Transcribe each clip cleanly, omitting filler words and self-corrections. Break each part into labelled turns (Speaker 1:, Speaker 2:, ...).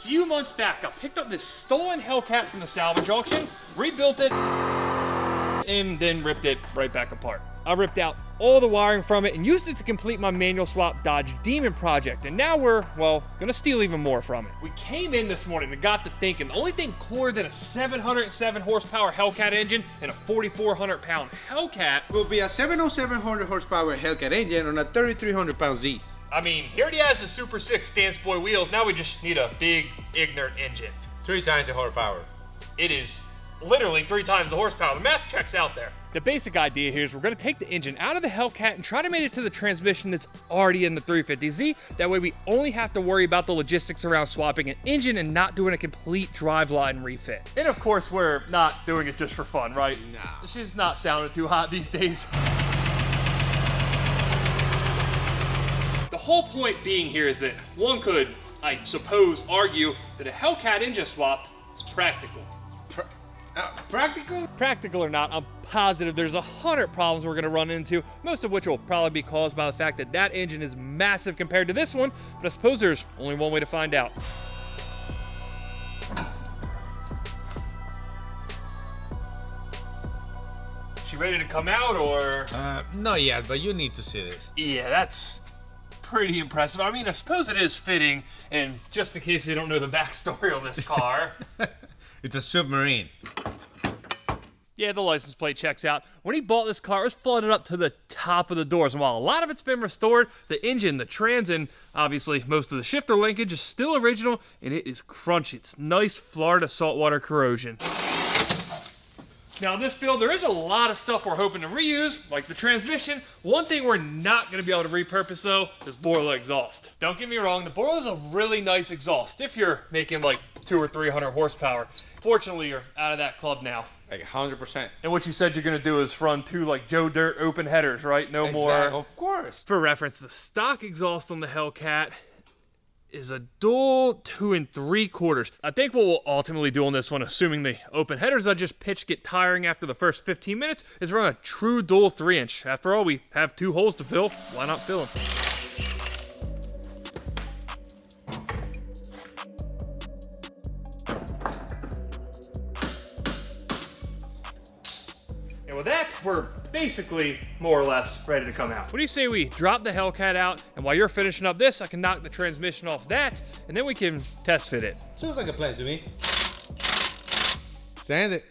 Speaker 1: few months back, I picked up this stolen Hellcat from the salvage auction, rebuilt it, and then ripped it right back apart. I ripped out all the wiring from it and used it to complete my manual swap Dodge Demon project. And now we're, well, gonna steal even more from it. We came in this morning and got to thinking, the only thing cooler than a 707 horsepower Hellcat engine and a 4,400 pound Hellcat
Speaker 2: will be a 707 horsepower Hellcat engine on a 3,300 pound Z.
Speaker 1: I mean, he already has the Super 6 Dance Boy wheels. Now we just need a big, ignorant engine.
Speaker 2: 3 times the horsepower.
Speaker 1: It is literally 3 times the horsepower. The math checks out there. The basic idea here is we're going to take the engine out of the Hellcat and try to make it to the transmission that's already in the 350Z. That way we only have to worry about the logistics around swapping an engine and not doing a complete driveline refit. And of course, we're not doing it just for fun, right?
Speaker 2: No.
Speaker 1: She's not sounding too hot these days. The whole point being here is that one could, I suppose, argue that a Hellcat engine swap is practical.
Speaker 2: Practical?
Speaker 1: Practical or not, I'm positive there's 100 problems we're gonna run into, most of which will probably be caused by the fact that that engine is massive compared to this one, but I suppose there's only one way to find out. She ready to come out, or?
Speaker 2: Not yet, but you need to see this.
Speaker 1: Yeah, that's pretty impressive. I mean, I suppose it is fitting, and just in case you don't know the backstory on this car.
Speaker 2: It's a submarine.
Speaker 1: Yeah, the license plate checks out. When he bought this car, it was flooded up to the top of the doors. And while a lot of it's been restored, the engine, the trans, and obviously most of the shifter linkage is still original, and it is crunchy. It's nice Florida saltwater corrosion. Now, in this build, there is a lot of stuff we're hoping to reuse, like the transmission. One thing we're not going to be able to repurpose, though, is Borla exhaust. Don't get me wrong, the Borla is a really nice exhaust if you're making like 200 or 300 horsepower. Fortunately, you're out of that club now.
Speaker 2: Like 100%.
Speaker 1: And what you said you're going to do is run 2 like Joe Dirt open headers, right? No more.
Speaker 2: Of course.
Speaker 1: For reference, the stock exhaust on the Hellcat is a dual 2 3/4. I think what we'll ultimately do on this one, assuming the open headers I just pitched get tiring after the first 15 minutes, is run a true dual 3-inch. After all, we have 2 holes to fill. Why not fill them? And with that, we're basically more or less ready to come out. What do you say we drop the Hellcat out, and while you're finishing up this, I can knock the transmission off that, and then we can test fit it.
Speaker 2: Sounds like a plan to me. Stand it.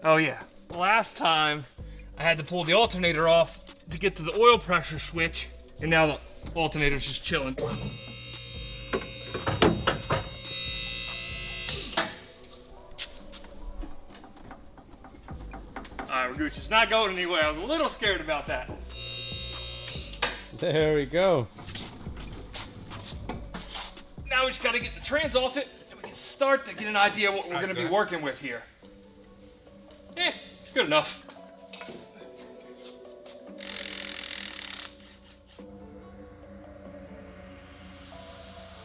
Speaker 1: Oh yeah, last time I had to pull the alternator off to get to the oil pressure switch, and now the alternator's just chilling. Alright, we're Gucci's not going anywhere. I was a little scared about that.
Speaker 2: There we go.
Speaker 1: Now we just gotta get the trans off it, and we can start to get an idea what we're gonna be working with here. Eh, good enough.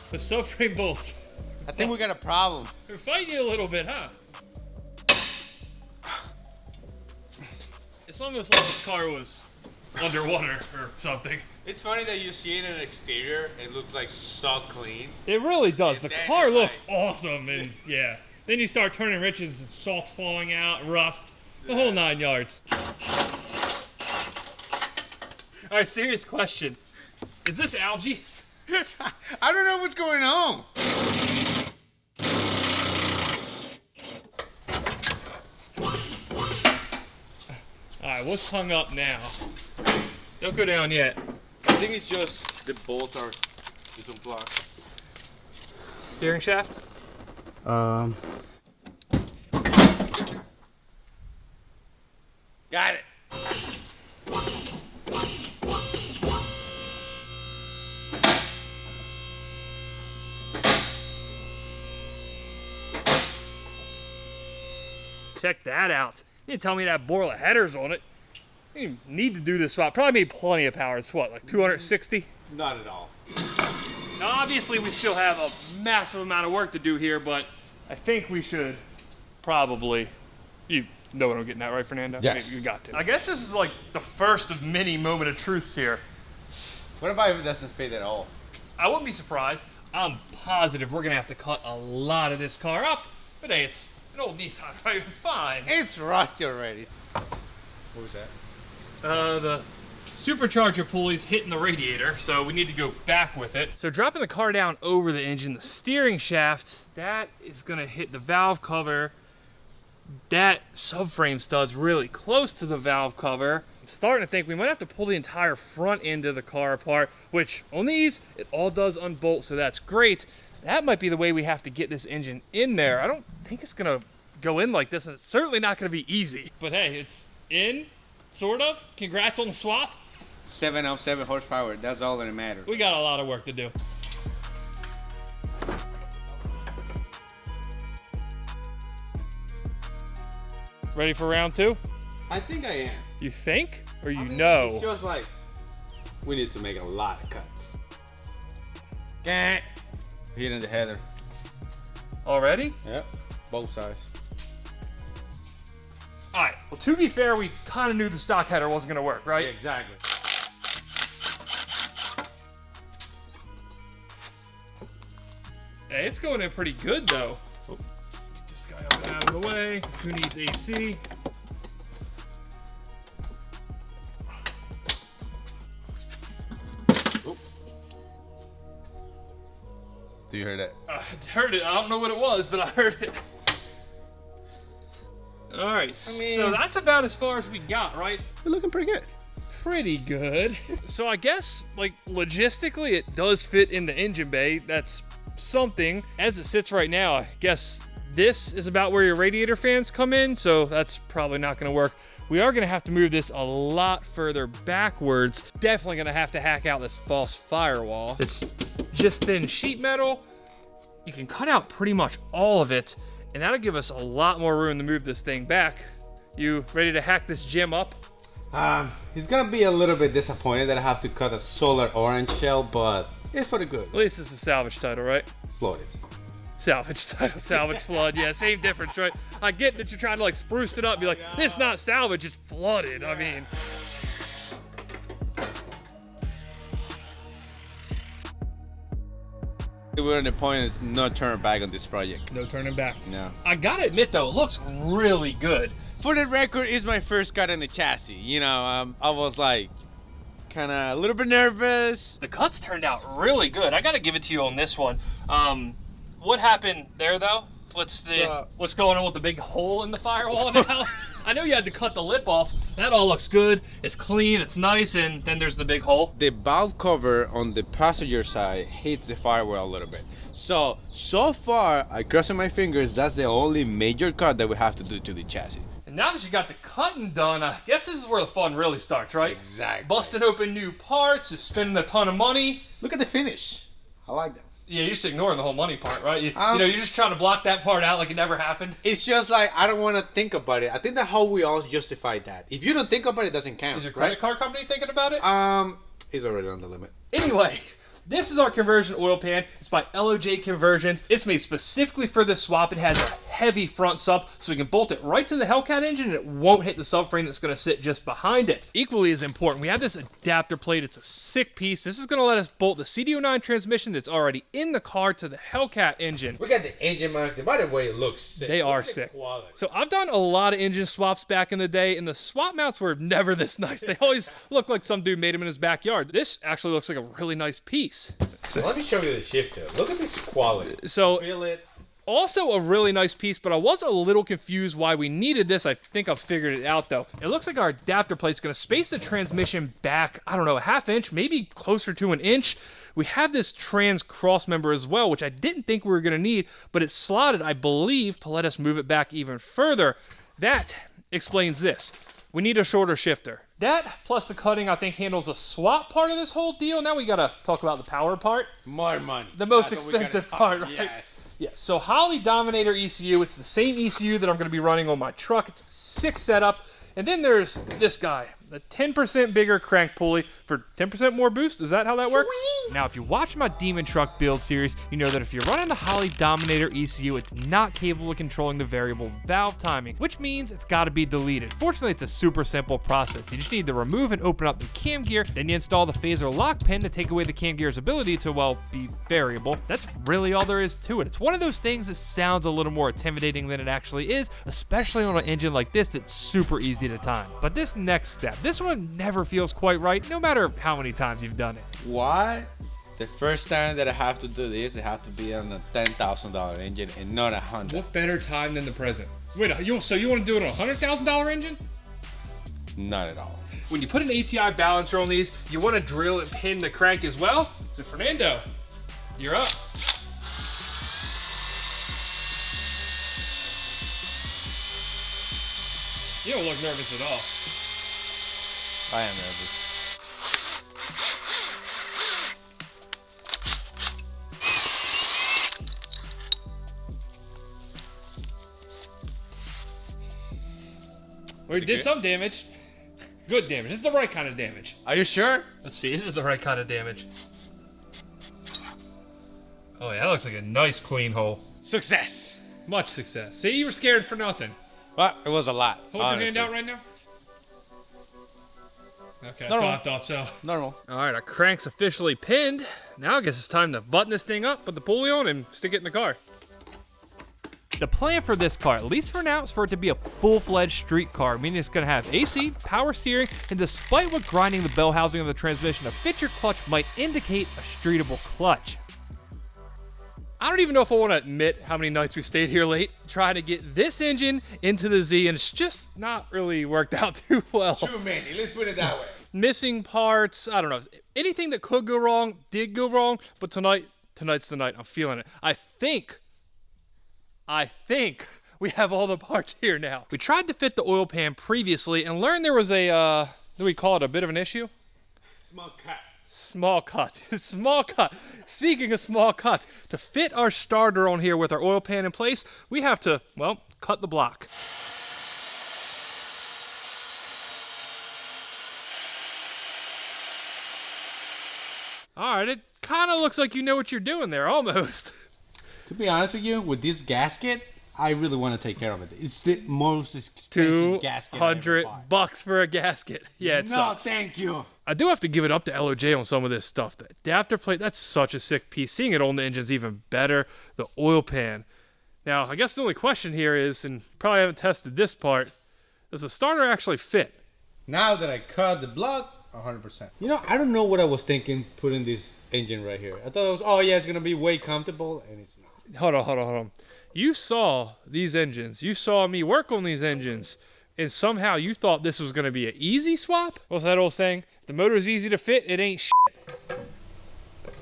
Speaker 1: The subframe bolts.
Speaker 2: I think we got a problem.
Speaker 1: They're fighting you a little bit, huh? It's almost like this car was underwater or something.
Speaker 2: It's funny that you see it in the exterior, it looks like so clean.
Speaker 1: It really does.
Speaker 2: And
Speaker 1: the
Speaker 2: then
Speaker 1: car
Speaker 2: it's
Speaker 1: looks
Speaker 2: like-
Speaker 1: awesome, and yeah. Then you start turning wrenches and salt's falling out, rust, the whole 9 yards. All right, serious question. Is this algae?
Speaker 2: I don't know what's going on.
Speaker 1: All right, what's hung up now? Don't go down yet.
Speaker 2: I think it's just the bolts are just unplugged.
Speaker 1: Steering shaft?
Speaker 2: Got it.
Speaker 1: Check that out. You didn't tell me that Borla headers on it. You didn't need to do this swap. Probably made plenty of power. It's what, like 260?
Speaker 2: Not at all.
Speaker 1: Now, obviously, we still have a massive amount of work to do here, but I think we should probably. You know what I'm getting at, right, Fernando?
Speaker 2: Yes.
Speaker 1: You got to. I guess this is like the first of many moment of truths here.
Speaker 2: What about if it doesn't fit at all?
Speaker 1: I wouldn't be surprised. I'm positive we're gonna have to cut a lot of this car up. But hey, it's an old Nissan, right? It's fine.
Speaker 2: It's rusty already. What was that?
Speaker 1: The supercharger pulley's hitting the radiator, so we need to go back with it. So dropping the car down over the engine, the steering shaft, that is gonna hit the valve cover. That subframe stud's really close to the valve cover. I'm starting to think we might have to pull the entire front end of the car apart, which on these, it all does unbolt, so that's great. That might be the way we have to get this engine in there. I don't think it's gonna go in like this, and it's certainly not gonna be easy. But hey, it's in, sort of. Congrats on the swap.
Speaker 2: 707 horsepower, that's all that matters.
Speaker 1: We got a lot of work to do. Ready for round two?
Speaker 2: I think I am.
Speaker 1: You think? Or you know?
Speaker 2: It feels like we need to make a lot of cuts. Get hitting the header.
Speaker 1: Already?
Speaker 2: Yep, both sides.
Speaker 1: All right, well, to be fair, we kind of knew the stock header wasn't gonna work, right?
Speaker 2: Yeah, exactly.
Speaker 1: Hey, it's going in pretty good, though. Oh, get this guy up and out of the way. Who needs AC?
Speaker 2: Oh. Do you hear that?
Speaker 1: I heard it. I don't know what it was, but I heard it. All right, so that's about as far as we got, right?
Speaker 2: We're looking pretty good.
Speaker 1: Pretty good. So I guess, like, logistically, it does fit in the engine bay. That's something. As it sits right now, I guess this is about where your radiator fans come in, so that's probably not gonna work. We are gonna have to move this a lot further backwards. Definitely gonna have to hack out this false firewall. It's just thin sheet metal. You can cut out pretty much all of it, and that'll give us a lot more room to move this thing back. You ready to hack this gem up?
Speaker 2: He's gonna be a little bit disappointed that I have to cut a solar orange shell, but it's pretty good.
Speaker 1: At least it's a salvage title, right?
Speaker 2: Floated.
Speaker 1: Salvage title, salvage flood. Yeah, same difference, right? I get that you're trying to like spruce it up, be like, it's not salvage, it's flooded. I mean,
Speaker 2: We're at the point is no turning back on this project.
Speaker 1: no turning back.
Speaker 2: No.
Speaker 1: I gotta admit though, it looks really good.
Speaker 2: For the record, it's my first cut in the chassis. You know, I was like, kind of a little bit nervous.
Speaker 1: The cuts turned out really good. I gotta give it to you on this one. What happened there though? What's going on with the big hole in the firewall now? I know you had to cut the lip off. That all looks good. It's clean, it's nice, and then there's the big hole.
Speaker 2: The valve cover on the passenger side hits the firewall a little bit. So far, I crossing my fingers, that's the only major cut that we have to do to the chassis.
Speaker 1: And now that you got the cutting done, I guess this is where the fun really starts, right?
Speaker 2: Exactly.
Speaker 1: Busting open new parts, is spending a ton of money.
Speaker 2: Look at the finish. I like that.
Speaker 1: Yeah, you're just ignoring the whole money part, right? You know, you're just trying to block that part out like it never happened.
Speaker 2: It's just like, I don't want to think about it. I think that's how we all justify that. If you don't think about it, it doesn't count.
Speaker 1: Is your credit card company thinking about it?
Speaker 2: It's already on the limit.
Speaker 1: Anyway, this is our conversion oil pan. It's by LOJ Conversions. It's made specifically for this swap. It has a heavy front sub, so we can bolt it right to the Hellcat engine and it won't hit the subframe that's going to sit just behind it. Equally as important, we have this adapter plate. It's a sick piece. This is going to let us bolt the CD09 transmission that's already in the car to the Hellcat engine.
Speaker 2: We got the engine mounts. By the way, it looks sick.
Speaker 1: They are sick. So I've done a lot of engine swaps back in the day, and the swap mounts were never this nice. They always look like some dude made them in his backyard. This actually looks like a really nice piece.
Speaker 2: So let me show you the shifter. Look at this quality.
Speaker 1: So
Speaker 2: Feel it.
Speaker 1: also a really nice piece, but I was a little confused why we needed this. I think I've figured it out though. It looks like our adapter plate's gonna space the transmission back, I don't know, a half inch, maybe closer to an inch. We have this trans cross member as well, which I didn't think we were gonna need, but it's slotted, I believe, to let us move it back even further. That explains this. We need a shorter shifter. That, plus the cutting, I think, handles the swap part of this whole deal. Now we gotta talk about the power part.
Speaker 2: More money.
Speaker 1: The most expensive part, right?
Speaker 2: Yes.
Speaker 1: Yeah, so Holley Dominator ECU. It's the same ECU that I'm gonna be running on my truck. It's a 6 setup. And then there's this guy, a 10% bigger crank pulley for 10% more boost. Is that how that works? Now, if you watch my Demon Truck build series, you know that if you're running the Holley Dominator ECU, it's not capable of controlling the variable valve timing, which means it's got to be deleted. Fortunately, it's a super simple process. You just need to remove and open up the cam gear, then you install the phaser lock pin to take away the cam gear's ability to, well, be variable. That's really all there is to it. It's one of those things that sounds a little more intimidating than it actually is, especially on an engine like this that's super easy to time. But this next step, this one never feels quite right, no matter how many times you've done it.
Speaker 2: Why? The first time that I have to do this, it has to be on a $10,000 engine and not a Honda.
Speaker 1: What better time than the present? Wait, so you want to do it on a $100,000 engine?
Speaker 2: Not at all.
Speaker 1: When you put an ATI balancer on these, you want to drill and pin the crank as well. So Fernando, you're up. You don't look nervous at all.
Speaker 2: I am nervous.
Speaker 1: Well, you did some damage. Good damage. This is the right kind of damage.
Speaker 2: Are you sure?
Speaker 1: Let's see. This is the right kind of damage. Oh yeah, that looks like a nice clean hole.
Speaker 2: Success.
Speaker 1: Much success. See, you were scared for nothing.
Speaker 2: Well, it was a lot.
Speaker 1: Hold
Speaker 2: honestly.
Speaker 1: your hand out right now. Okay,
Speaker 2: Normal.
Speaker 1: I thought so.
Speaker 2: Normal.
Speaker 1: All right, our crank's officially pinned. Now I guess it's time to button this thing up, put the pulley on, and stick it in the car. The plan for this car, at least for now, is for it to be a full-fledged street car, meaning it's going to have AC, power steering, and despite what grinding the bell housing of the transmission to fit your clutch might indicate, a streetable clutch. I don't even know if I want to admit how many nights we stayed here late trying to get this engine into the Z, and it's just not really worked out too well.
Speaker 2: Too many, let's put it that way.
Speaker 1: Missing parts, I don't know. Anything that could go wrong did go wrong, but tonight's the night. I'm feeling it. I think we have all the parts here now. We tried to fit the oil pan previously and learned there was a, do we call it a bit of an issue?
Speaker 2: Small cut.
Speaker 1: Small cut. Small cut. Speaking of small cuts, to fit our starter on here with our oil pan in place, we have to, well, cut the block. All right, it kind of looks like you know what you're doing there, almost.
Speaker 2: To be honest with you, with this gasket, I really want to take care of it. It's the most expensive gasket I've ever bought.
Speaker 1: $200 for a gasket. Yeah, it sucks.
Speaker 2: No, thank you.
Speaker 1: I do have to give it up to LOJ on some of this stuff. The adapter plate, that's such a sick piece. Seeing it on the engine's even better. The oil pan. Now, I guess the only question here is, and probably haven't tested this part, does the starter actually fit?
Speaker 2: Now that I cut the block, 100%. You know, I don't know what I was thinking putting this engine right here. I thought it was, oh yeah, it's going to be way comfortable, and it's not.
Speaker 1: Hold on. You saw these engines. You saw me work on these engines. And somehow you thought this was going to be an easy swap? What's that old saying? If the motor's easy to fit, it ain't shit.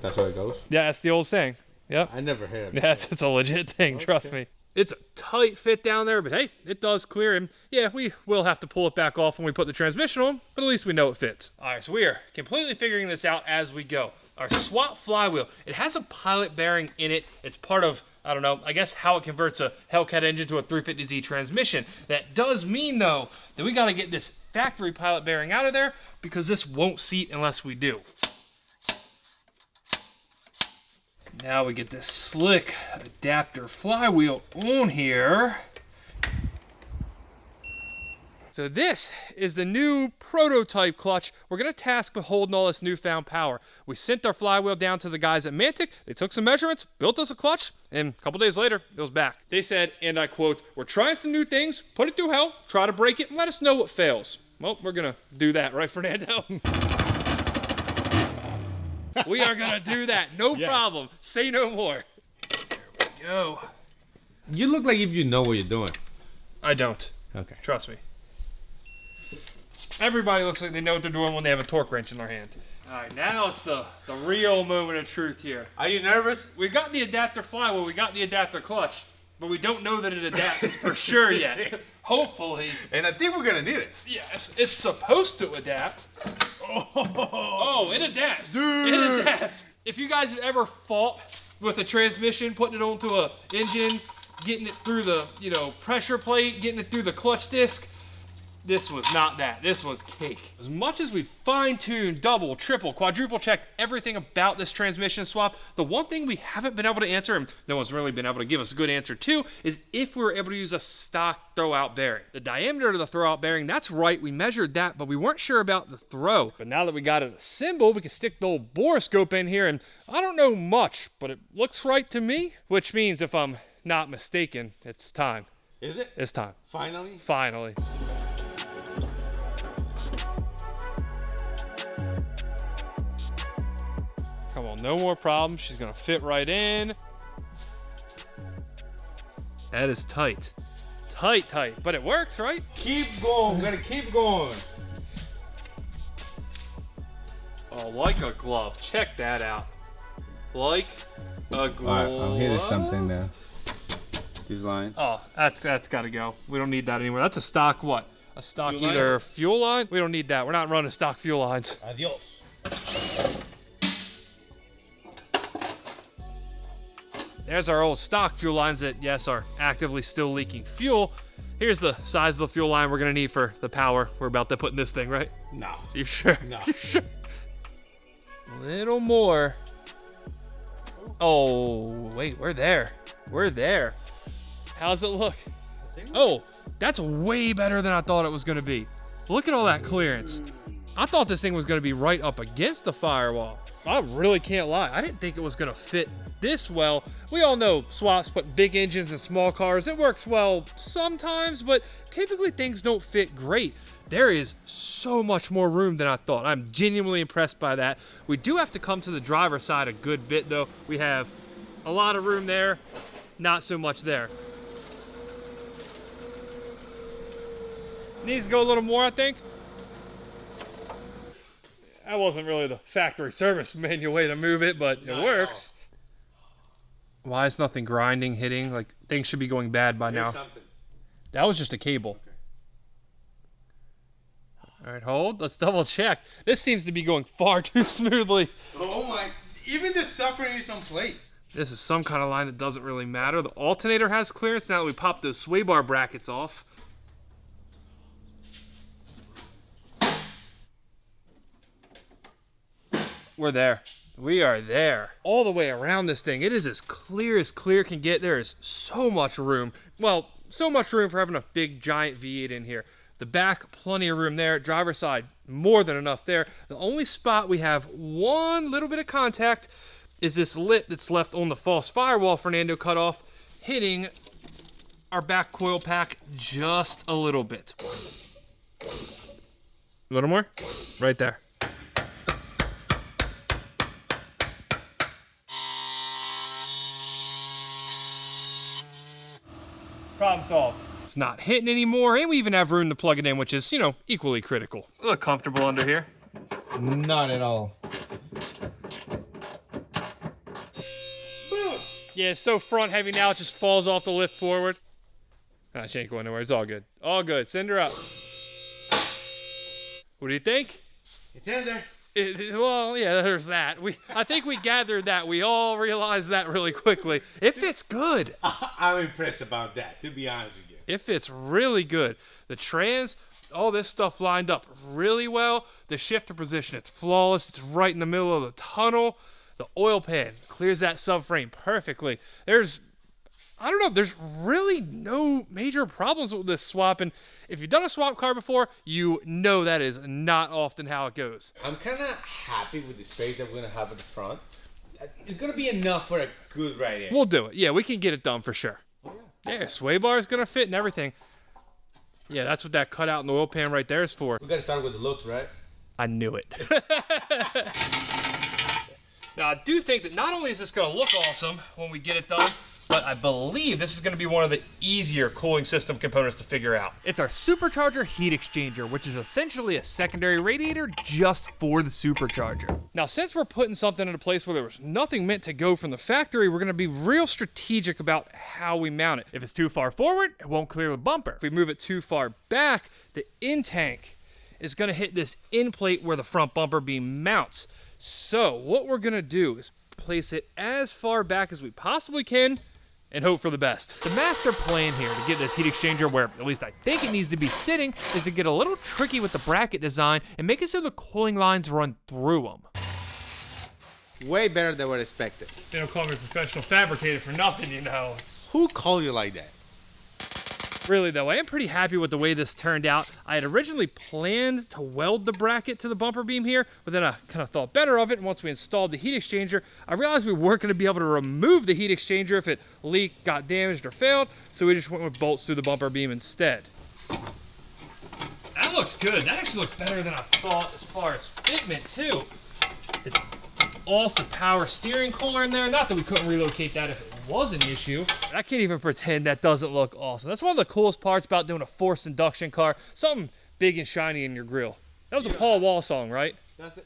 Speaker 2: That's how it goes?
Speaker 1: Yeah, that's the old saying. Yep.
Speaker 2: I never heard of it.
Speaker 1: Yes, it's a legit thing, okay. Trust me. It's a tight fit down there, but hey, it does clear. And yeah, we will have to pull it back off when we put the transmission on, but at least we know it fits. All right, so we are completely figuring this out as we go. Our swap flywheel, it has a pilot bearing in it. It's part of, I don't know, I guess how it converts a Hellcat engine to a 350Z transmission. That does mean, though, that we got to get this factory pilot bearing out of there because this won't seat unless we do. Now we get this slick adapter flywheel on here. So this is the new prototype clutch we're going to task with holding all this newfound power. We sent our flywheel down to the guys at Mantic. They took some measurements, built us a clutch, and a couple days later, it was back. They said, and I quote, "We're trying some new things, put it through hell, try to break it, and let us know what fails." Well, we're going to do that, right, Fernando? We are going to do that. No problem. Say no more. There we go.
Speaker 2: You look like if you know what you're doing.
Speaker 1: I don't.
Speaker 2: Okay.
Speaker 1: Trust me. Everybody looks like they know what they're doing when they have a torque wrench in their hand. All right, now it's the real moment of truth here.
Speaker 2: Are you nervous?
Speaker 1: We got the adapter flywheel, we got the adapter clutch, but we don't know that it adapts for sure yet. Hopefully.
Speaker 2: And I think we're going to need it.
Speaker 1: Yes, it's supposed to adapt. Oh, it adapts. Dude. It adapts. If you guys have ever fought with a transmission, putting it onto an engine, getting it through the, pressure plate, getting it through the clutch disc, This was not that. This was cake. As much as we fine-tuned, double, triple, quadruple checked everything about this transmission swap, the one thing we haven't been able to answer, and no one's really been able to give us a good answer to, is if we were able to use a stock throwout bearing. The diameter of the throwout bearing, that's right, we measured that, but we weren't sure about the throw. But now that we got it assembled, we can stick the old borescope in here, and I don't know much, but it looks right to me, which means if I'm not mistaken, it's time.
Speaker 2: Is it?
Speaker 1: It's time.
Speaker 2: Finally?
Speaker 1: Finally. Come on, no more problems. She's gonna fit right in. That is tight. Tight, but it works, right?
Speaker 2: Keep going, we gotta keep going.
Speaker 1: Oh, like a glove. Check that out. Like a glove.
Speaker 2: Alright, I'm hitting something there. These lines.
Speaker 1: Oh, that's gotta go. We don't need that anymore. That's a stock what? A stock
Speaker 2: Fuel
Speaker 1: either
Speaker 2: line?
Speaker 1: fuel line? We don't need that. We're not running stock fuel lines.
Speaker 2: Adios.
Speaker 1: There's our old stock fuel lines that, yes, are actively still leaking fuel. Here's the size of the fuel line we're gonna need for the power we're about to put in this thing, right?
Speaker 2: No.
Speaker 1: You sure?
Speaker 2: No.
Speaker 1: You sure? A little more. Oh, wait, we're there. We're there. How's it look? Oh, that's way better than I thought it was gonna be. Look at all that clearance. I thought this thing was gonna be right up against the firewall. I really can't lie. I didn't think it was gonna fit this well. We all know swaps put big engines in small cars. It works well sometimes, but typically things don't fit great. There is so much more room than I thought. I'm genuinely impressed by that. We do have to come to the driver's side a good bit though. We have a lot of room there, not so much there. Needs to go a little more, I think. That wasn't really the factory service manual way to move it, but it works. Why is nothing grinding, hitting? Like, things should be going bad by now.
Speaker 2: Something.
Speaker 1: That was just a cable.
Speaker 2: Okay.
Speaker 1: All right, hold. Let's double check. This seems to be going far too smoothly.
Speaker 2: Oh my, even the suffering is on place.
Speaker 1: This is some kind of line that doesn't really matter. The alternator has clearance now that we popped those sway bar brackets off. We're there. We are there. All the way around this thing. It is as clear can get. There is so much room. Well, so much room for having a big giant V8 in here. The back, plenty of room there. Driver's side, more than enough there. The only spot we have one little bit of contact is this lip that's left on the false firewall Fernando cut off, hitting our back coil pack just a little bit. A little more? Right there. Problem solved. It's not hitting anymore, and we even have room to plug it in, which is, you know, equally critical. A little comfortable under here.
Speaker 2: Not at all.
Speaker 1: Yeah, it's so front heavy now, it just falls off the lift forward. Ah, she ain't going nowhere. It's all good. All good. Send her up. What do you think?
Speaker 2: It's in there.
Speaker 1: Well, yeah, there's that. I think we gathered that. We all realized that really quickly. It fits good.
Speaker 2: I'm impressed about that, to be honest with you.
Speaker 1: It fits really good. The trans, all this stuff lined up really well. The shifter position, it's flawless. It's right in the middle of the tunnel. The oil pan clears that subframe perfectly. There's really no major problems with this swap. And if you've done a swap car before, you know that is not often how it goes.
Speaker 2: I'm kind of happy with the space that we're going to have at the front. It's going to be enough for a good ride in.
Speaker 1: We'll do it. Yeah, we can get it done for sure. Oh, yeah, sway bar is going to fit and everything. Yeah, that's what that cutout in the oil pan right there is for.
Speaker 2: We got to start with the looks, right?
Speaker 1: I knew it. Now, I do think that not only is this going to look awesome when we get it done, but I believe this is going to be one of the easier cooling system components to figure out. It's our supercharger heat exchanger, which is essentially a secondary radiator just for the supercharger. Now, since we're putting something in a place where there was nothing meant to go from the factory, we're going to be real strategic about how we mount it. If it's too far forward, it won't clear the bumper. If we move it too far back, the in tank is going to hit this end plate where the front bumper beam mounts. So what we're going to do is place it as far back as we possibly can and hope for the best. The master plan here to get this heat exchanger where at least I think it needs to be sitting is to get a little tricky with the bracket design and make it so the cooling lines run through them.
Speaker 2: Way better than what I expected.
Speaker 1: They don't call me a professional fabricator for nothing, you know.
Speaker 2: Who called you like that?
Speaker 1: Really though, I am pretty happy with the way this turned out. I had originally planned to weld the bracket to the bumper beam here, but then I kind of thought better of it, and once we installed the heat exchanger, I realized we weren't going to be able to remove the heat exchanger if it leaked, got damaged, or failed, so we just went with bolts through the bumper beam instead. That looks good. That actually looks better than I thought as far as fitment too. It's off the power steering cooler in there. Not that we couldn't relocate that if it was an issue. I can't even pretend that doesn't look awesome. That's one of the coolest parts about doing a forced induction car. Something big and shiny in your grill. That was a Paul Wall song, right?
Speaker 2: That's it.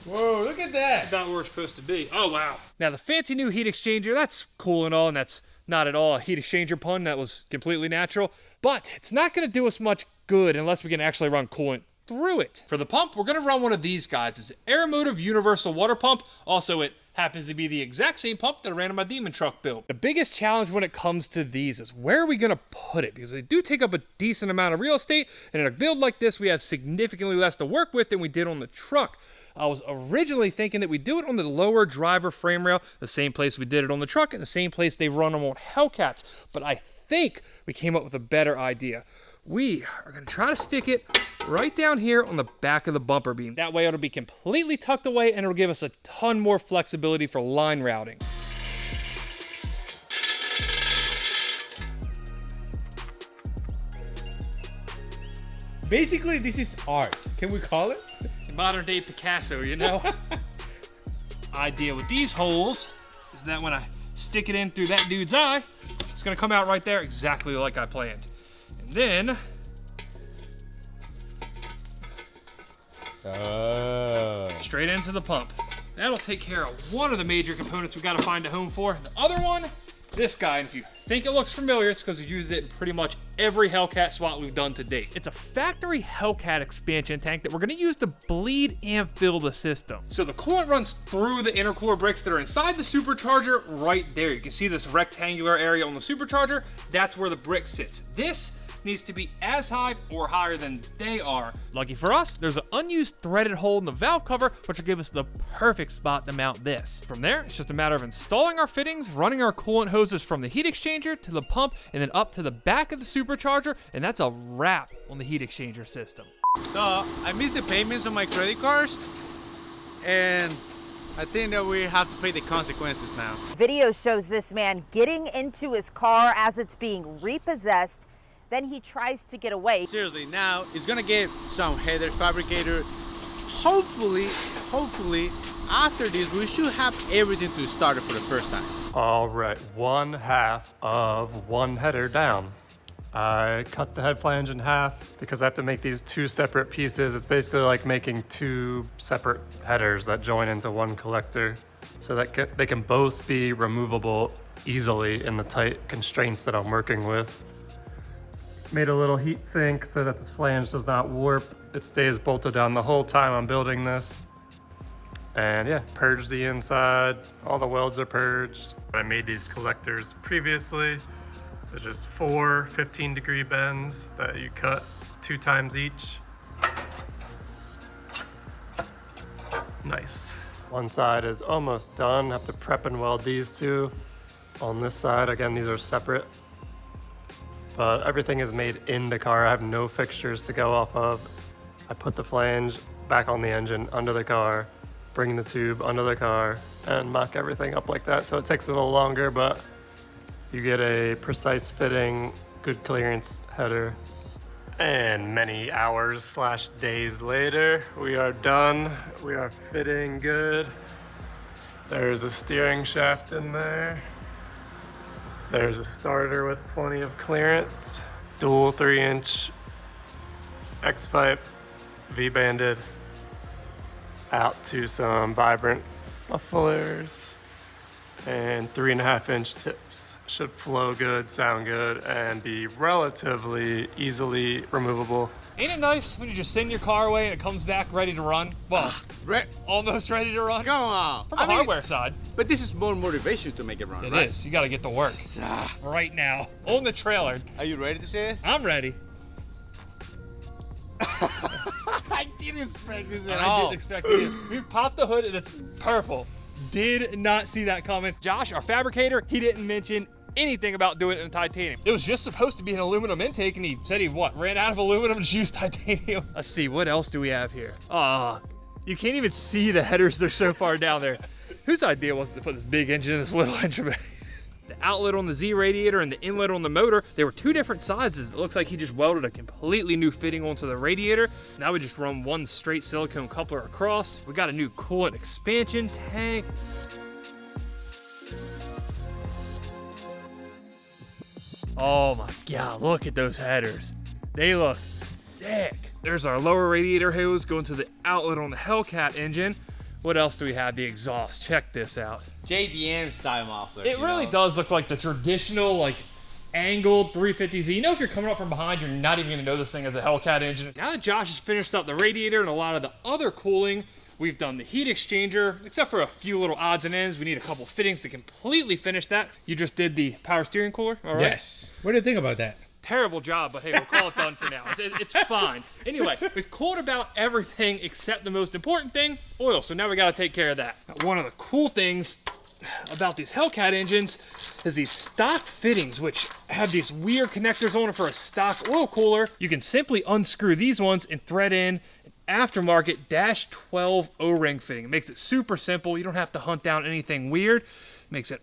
Speaker 2: Whoa, look at that.
Speaker 1: That's not where we're supposed to be. Oh, wow. Now, the fancy new heat exchanger, that's cool and all, and that's not at all a heat exchanger pun. That was completely natural. But it's not going to do us much good unless we can actually run coolant through it. For the pump, we're going to run one of these guys. It's an Aeromotive Universal Water Pump. Also, it happens to be the exact same pump that I ran in my Demon truck build. The biggest challenge when it comes to these is where are we going to put it? Because they do take up a decent amount of real estate, and in a build like this, we have significantly less to work with than we did on the truck. I was originally thinking that we'd do it on the lower driver frame rail, the same place we did it on the truck, and the same place they run them on Hellcats, but I think we came up with a better idea. We are going to try to stick it right down here on the back of the bumper beam. That way it'll be completely tucked away and it'll give us a ton more flexibility for line routing.
Speaker 2: Basically, this is art. Can we call it?
Speaker 1: Modern day Picasso, you know? Idea with these holes is that when I stick it in through that dude's eye, it's going to come out right there exactly like I planned. And then straight into the pump. That'll take care of one of the major components we got to find a home for. The other one, this guy, and if you think it looks familiar, it's because we've used it in pretty much every Hellcat swap we've done to date. It's a factory Hellcat expansion tank that we're going to use to bleed and fill the system. So the coolant runs through the intercooler bricks that are inside the supercharger right there. You can see this rectangular area on the supercharger. That's where the brick sits. This needs to be as high or higher than they are. Lucky for us, there's an unused threaded hole in the valve cover, which will give us the perfect spot to mount this. From there, it's just a matter of installing our fittings, running our coolant hoses from the heat exchanger to the pump, and then up to the back of the supercharger, and that's a wrap on the heat exchanger system.
Speaker 2: So, I missed the payments on my credit cards, and I think that we have to pay the consequences now.
Speaker 3: Video shows this man getting into his car as it's being repossessed. Then he tries to get away.
Speaker 2: Seriously, now he's gonna get some header fabricator. Hopefully, after this, we should have everything to start it for the first time.
Speaker 4: All right, 1/2 of one header down. I cut the head flange in half because I have to make these two separate pieces. It's basically like making two separate headers that join into one collector so that they can both be removable easily in the tight constraints that I'm working with. Made a little heat sink so that this flange does not warp. It stays bolted down the whole time I'm building this. And yeah, purged the inside. All the welds are purged. I made these collectors previously. There's just 4 15-degree bends that you cut 2 times each. Nice. One side is almost done. Have to prep and weld these two. On this side, again, these are separate. But everything is made in the car. I have no fixtures to go off of. I put the flange back on the engine under the car, bring the tube under the car, and mock everything up like that. So it takes a little longer, but you get a precise fitting, good clearance header. And many hours / days later, we are done. We are fitting good. There's a steering shaft in there. There's a starter with plenty of clearance. Dual 3-inch X-pipe, V-banded, out to some vibrant mufflers. and 3.5-inch tips. Should flow good, sound good, and be relatively easily removable.
Speaker 1: Ain't it nice when you just send your car away and it comes back ready to run? Well, almost ready to run.
Speaker 2: Come on.
Speaker 1: From the hardware side.
Speaker 2: But this is more motivation to make it run,
Speaker 1: It
Speaker 2: right?
Speaker 1: is. You got to get to work right now on the trailer.
Speaker 2: Are you ready to see this?
Speaker 1: I'm ready.
Speaker 2: I didn't expect this at
Speaker 1: I
Speaker 2: all.
Speaker 1: didn't expect it. We popped the hood and it's purple. Did not see that coming. Josh, our fabricator, he didn't mention anything about doing it in titanium. It was just supposed to be an aluminum intake, and he said he ran out of aluminum and used titanium. Let's see, what else do we have here? You can't even see the headers. They're so far down there. Whose idea was it to put this big engine in this little engine bay? The outlet on the Z radiator and the inlet on the motor, they were two different sizes. It looks like he just welded a completely new fitting onto the radiator. Now we just run one straight silicone coupler across. We got a new coolant expansion tank. Oh my God, look at those headers. They look sick. There's our lower radiator hose going to the outlet on the Hellcat engine. What else do we have? The exhaust. Check this out.
Speaker 2: JDM style muffler.
Speaker 1: It really does look like the traditional, like, angled 350Z. You know, if you're coming up from behind, you're not even gonna know this thing as a Hellcat engine. Now that Josh has finished up the radiator and a lot of the other cooling, we've done the heat exchanger, except for a few little odds and ends. We need a couple fittings to completely finish that. You just did the power steering cooler, all right?
Speaker 5: Yes. What do you think about that?
Speaker 1: Terrible job, but hey, we'll call it done for now. It's fine. Anyway, we've cooled about everything except the most important thing, oil. So now we got to take care of that. Now, one of the cool things about these Hellcat engines is these stock fittings, which have these weird connectors on it for a stock oil cooler. You can simply unscrew these ones and thread in an aftermarket -12 O-ring fitting. It makes it super simple. You don't have to hunt down anything weird. It makes it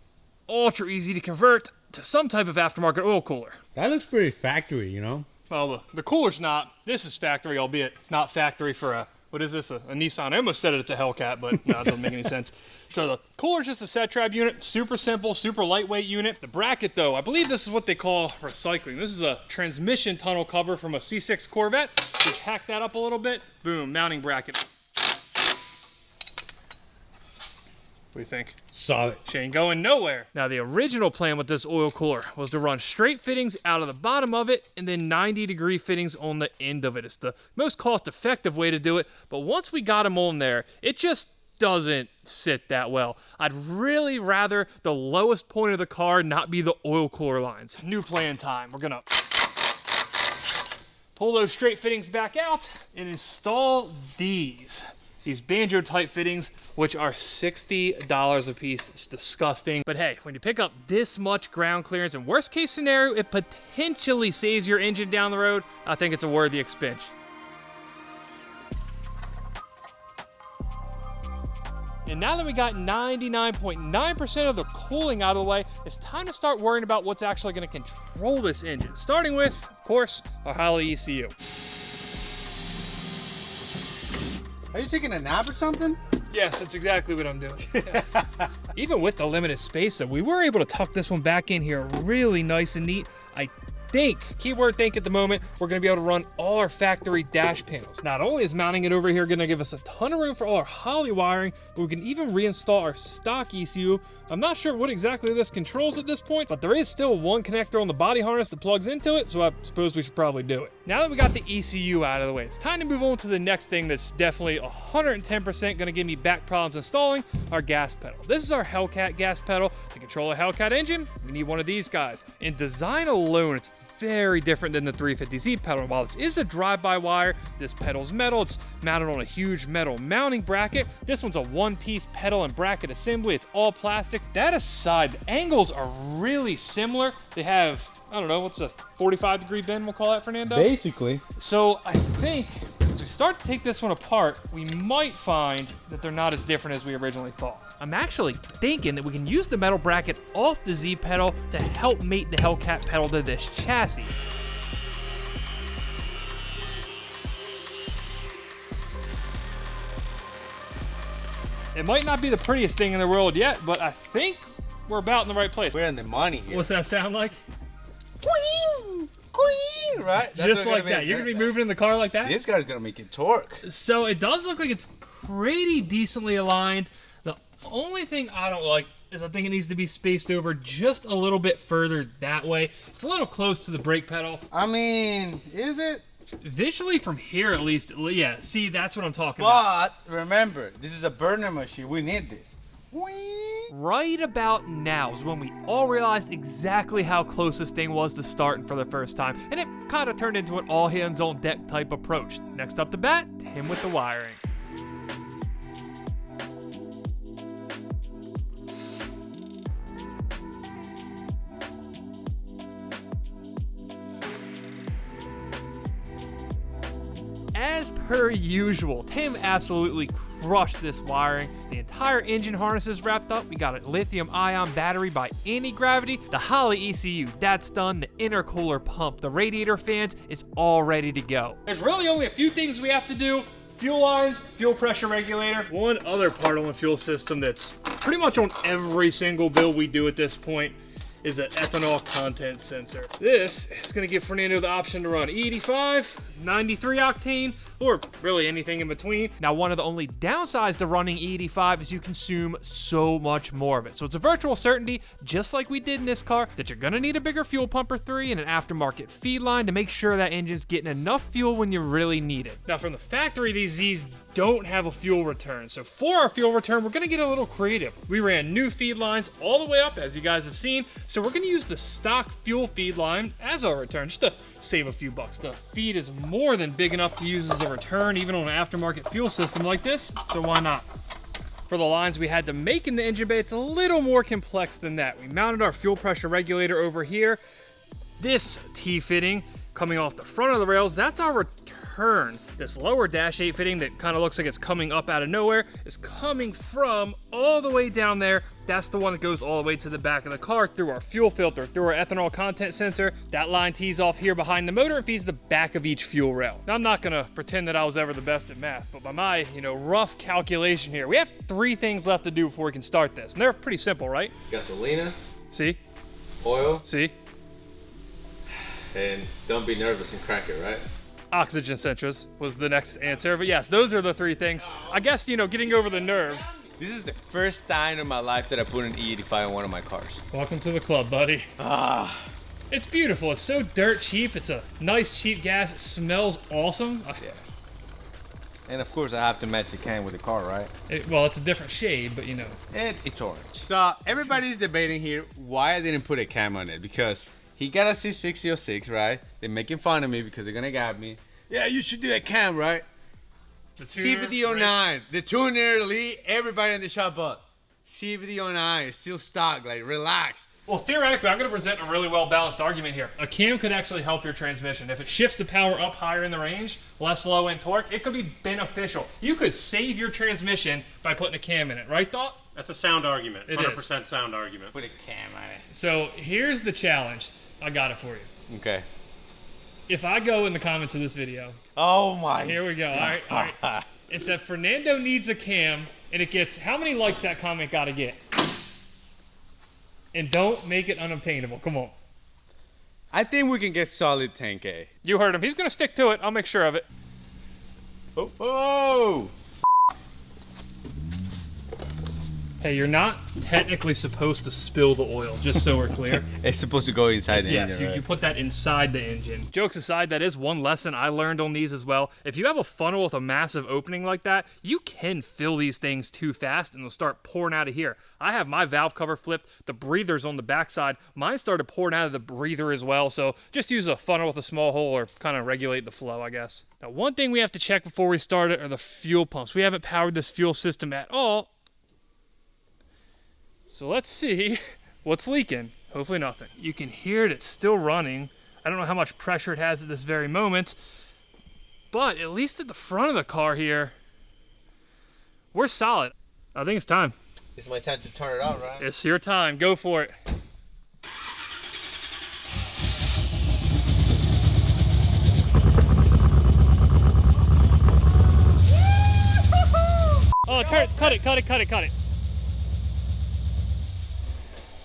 Speaker 1: ultra easy to convert to some type of aftermarket oil cooler.
Speaker 5: That looks pretty factory, you know?
Speaker 1: Well, the cooler's not. This is factory, albeit not factory for a, what is this, a Nissan? I almost said it's a Hellcat, but no, it doesn't make any sense. So the cooler's just a set trap unit, super simple, super lightweight unit. The bracket though, I believe this is what they call recycling. This is a transmission tunnel cover from a C6 Corvette. Just hack that up a little bit, boom, mounting bracket. What do you think?
Speaker 5: Solid.
Speaker 1: She ain't going nowhere. Now, the original plan with this oil cooler was to run straight fittings out of the bottom of it and then 90-degree fittings on the end of it. It's the most cost-effective way to do it, but once we got them on there, it just doesn't sit that well. I'd really rather the lowest point of the car not be the oil cooler lines. New plan time. We're gonna pull those straight fittings back out and install these banjo type fittings, which are $60 a piece. It's disgusting. But hey, when you pick up this much ground clearance, in worst case scenario, it potentially saves your engine down the road. I think it's a worthy expense. And now that we got 99.9% of the cooling out of the way, it's time to start worrying about what's actually going to control this engine. Starting with, of course, our Holley ECU.
Speaker 2: Are you taking a nap or something?
Speaker 1: Yes, that's exactly what I'm doing. Yes. Even with the limited space, though, we were able to tuck this one back in here really nice and neat. I think, keyword think at the moment, we're going to be able to run all our factory dash panels. Not only is mounting it over here going to give us a ton of room for all our Holley wiring, but we can even reinstall our stock ECU. I'm not sure what exactly this controls at this point, but there is still one connector on the body harness that plugs into it, so I suppose we should probably do it. Now that we got the ECU out of the way, it's time to move on to the next thing that's definitely 110% going to give me back problems installing, our gas pedal. This is our Hellcat gas pedal. To control a Hellcat engine, we need one of these guys. In design alone, it's very different than the 350Z pedal. While this is a drive-by-wire, this pedal's metal. It's mounted on a huge metal mounting bracket. This one's a one-piece pedal and bracket assembly. It's all plastic. That aside, the angles are really similar. They have, I don't know, what's a 45-degree bend, we'll call that, Fernando?
Speaker 5: Basically.
Speaker 1: So I think as we start to take this one apart, we might find that they're not as different as we originally thought. I'm actually thinking that we can use the metal bracket off the Z pedal to help mate the Hellcat pedal to this chassis. It might not be the prettiest thing in the world yet, but I think we're about in the right place.
Speaker 2: We're in the money here.
Speaker 1: What's that sound like?
Speaker 2: Queen, queen, right? That's
Speaker 1: Just
Speaker 2: what
Speaker 1: like that. You're gonna be moving in the car like that?
Speaker 2: This guy's gonna make it torque.
Speaker 1: So it does look like it's pretty decently aligned. The only thing I don't like is I think it needs to be spaced over just a little bit further that way. It's a little close to the brake pedal.
Speaker 2: I mean, is it?
Speaker 1: Visually from here at least, yeah, see, that's what I'm talking about.
Speaker 2: But remember, this is a burner machine. We need this.
Speaker 1: Right about now is when we all realized exactly how close this thing was to starting for the first time, and it kind of turned into an all hands on deck type approach. Next up to bat, him with the wiring. As per usual, Tim absolutely crushed this wiring. The entire engine harness is wrapped up. We got a lithium-ion battery by anti-gravity. The Holley ECU, that's done. The intercooler pump, the radiator fans, it's all ready to go. There's really only a few things we have to do. Fuel lines, fuel pressure regulator. One other part on the fuel system that's pretty much on every single build we do at this point is an ethanol content sensor. This is gonna give Fernando the option to run E85, 93 octane, or really anything in between. Now, one of the only downsides to running E85 is you consume so much more of it. So it's a virtual certainty, just like we did in this car, that you're gonna need a bigger fuel pump or 3 and an aftermarket feed line to make sure that engine's getting enough fuel when you really need it. Now, from the factory, these don't have a fuel return. So for our fuel return, we're gonna get a little creative. We ran new feed lines all the way up, as you guys have seen. So we're gonna use the stock fuel feed line as our return, just to save a few bucks. The feed is more than big enough to use as a return, even on an aftermarket fuel system like this, so why not? For the lines we had to make in the engine bay, it's a little more complex than that. We mounted our fuel pressure regulator over here. This T-fitting coming off the front of the rails, that's our return. This lower dash 8 fitting that kind of looks like it's coming up out of nowhere is coming from all the way down there. That's the one that goes all the way to the back of the car through our fuel filter, through our ethanol content sensor. That line tees off here behind the motor and feeds the back of each fuel rail. Now, I'm not gonna pretend that I was ever the best at math, but by my, rough calculation here, we have 3 things left to do before we can start this. And they're pretty simple, right?
Speaker 2: Gasolina,
Speaker 1: See?
Speaker 2: oil,
Speaker 1: See?
Speaker 2: and don't be nervous and crack it, right?
Speaker 1: Oxygen centers was the next answer. But yes, those are the 3 things. I guess, getting over the nerves.
Speaker 2: This is the first time in my life that I put an E85 in one of my cars.
Speaker 1: Welcome to the club, buddy. It's beautiful. It's so dirt cheap. It's a nice, cheap gas. It smells awesome.
Speaker 2: Yes. And of course, I have to match the can with the car, right?
Speaker 1: Well, it's a different shade, but
Speaker 2: It's orange. So everybody's debating here why I didn't put a cam on it, because he got a C6006, right? They're making fun of me because they're gonna gab me. Yeah, you should do a cam, right? CVD09, right? The tuner, Lee, everybody in the shop, but CVD09 is still stock, like, relax.
Speaker 1: Well, theoretically, I'm going to present a really well-balanced argument here. A cam could actually help your transmission. If it shifts the power up higher in the range, less low in torque, it could be beneficial. You could save your transmission by putting a cam in it, right, Thought?
Speaker 6: That's a sound argument.
Speaker 1: It
Speaker 6: 100% sound argument.
Speaker 2: Put a cam on it.
Speaker 1: So here's the challenge. I got it for you.
Speaker 2: Okay.
Speaker 1: If I go in the comments of this video,
Speaker 2: oh my.
Speaker 1: Here we go. All right. It said Fernando needs a cam, and it gets how many likes that comment got to get? And don't make it unobtainable. Come on.
Speaker 2: I think we can get solid 10K.
Speaker 1: You heard him. He's gonna stick to it. I'll make sure of it.
Speaker 2: Oh.
Speaker 1: Hey, you're not technically supposed to spill the oil, just so we're clear.
Speaker 2: It's supposed to go inside the engine, right?
Speaker 1: You put that inside the engine. Jokes aside, that is one lesson I learned on these as well. If you have a funnel with a massive opening like that, you can fill these things too fast and they'll start pouring out of here. I have my valve cover flipped, the breather's on the backside. Mine started pouring out of the breather as well, so just use a funnel with a small hole or kind of regulate the flow, I guess. Now, one thing we have to check before we start it are the fuel pumps. We haven't powered this fuel system at all. So let's see what's leaking. Hopefully nothing. You can hear it, it's still running. I don't know how much pressure it has at this very moment, but at least at the front of the car here, we're solid. I think it's time.
Speaker 2: It's my time to turn it on, right?
Speaker 1: It's your time, go for it. Oh, cut it.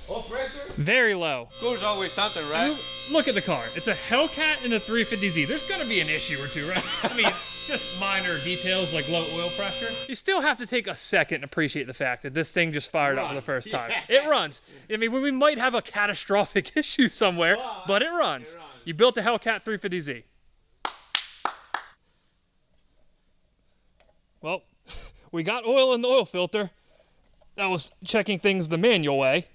Speaker 2: Oh, pressure?
Speaker 1: Very low.
Speaker 2: There's always something, right?
Speaker 1: Look at the car. It's a Hellcat and a 350Z. There's gonna be an issue or two, right? I mean, just minor details like low oil pressure. You still have to take a second and appreciate the fact that this thing just fired up for the first time. It runs. I mean, we might have a catastrophic issue somewhere, but it runs. You built a Hellcat 350Z. Well, we got oil in the oil filter. That was checking things the manual way.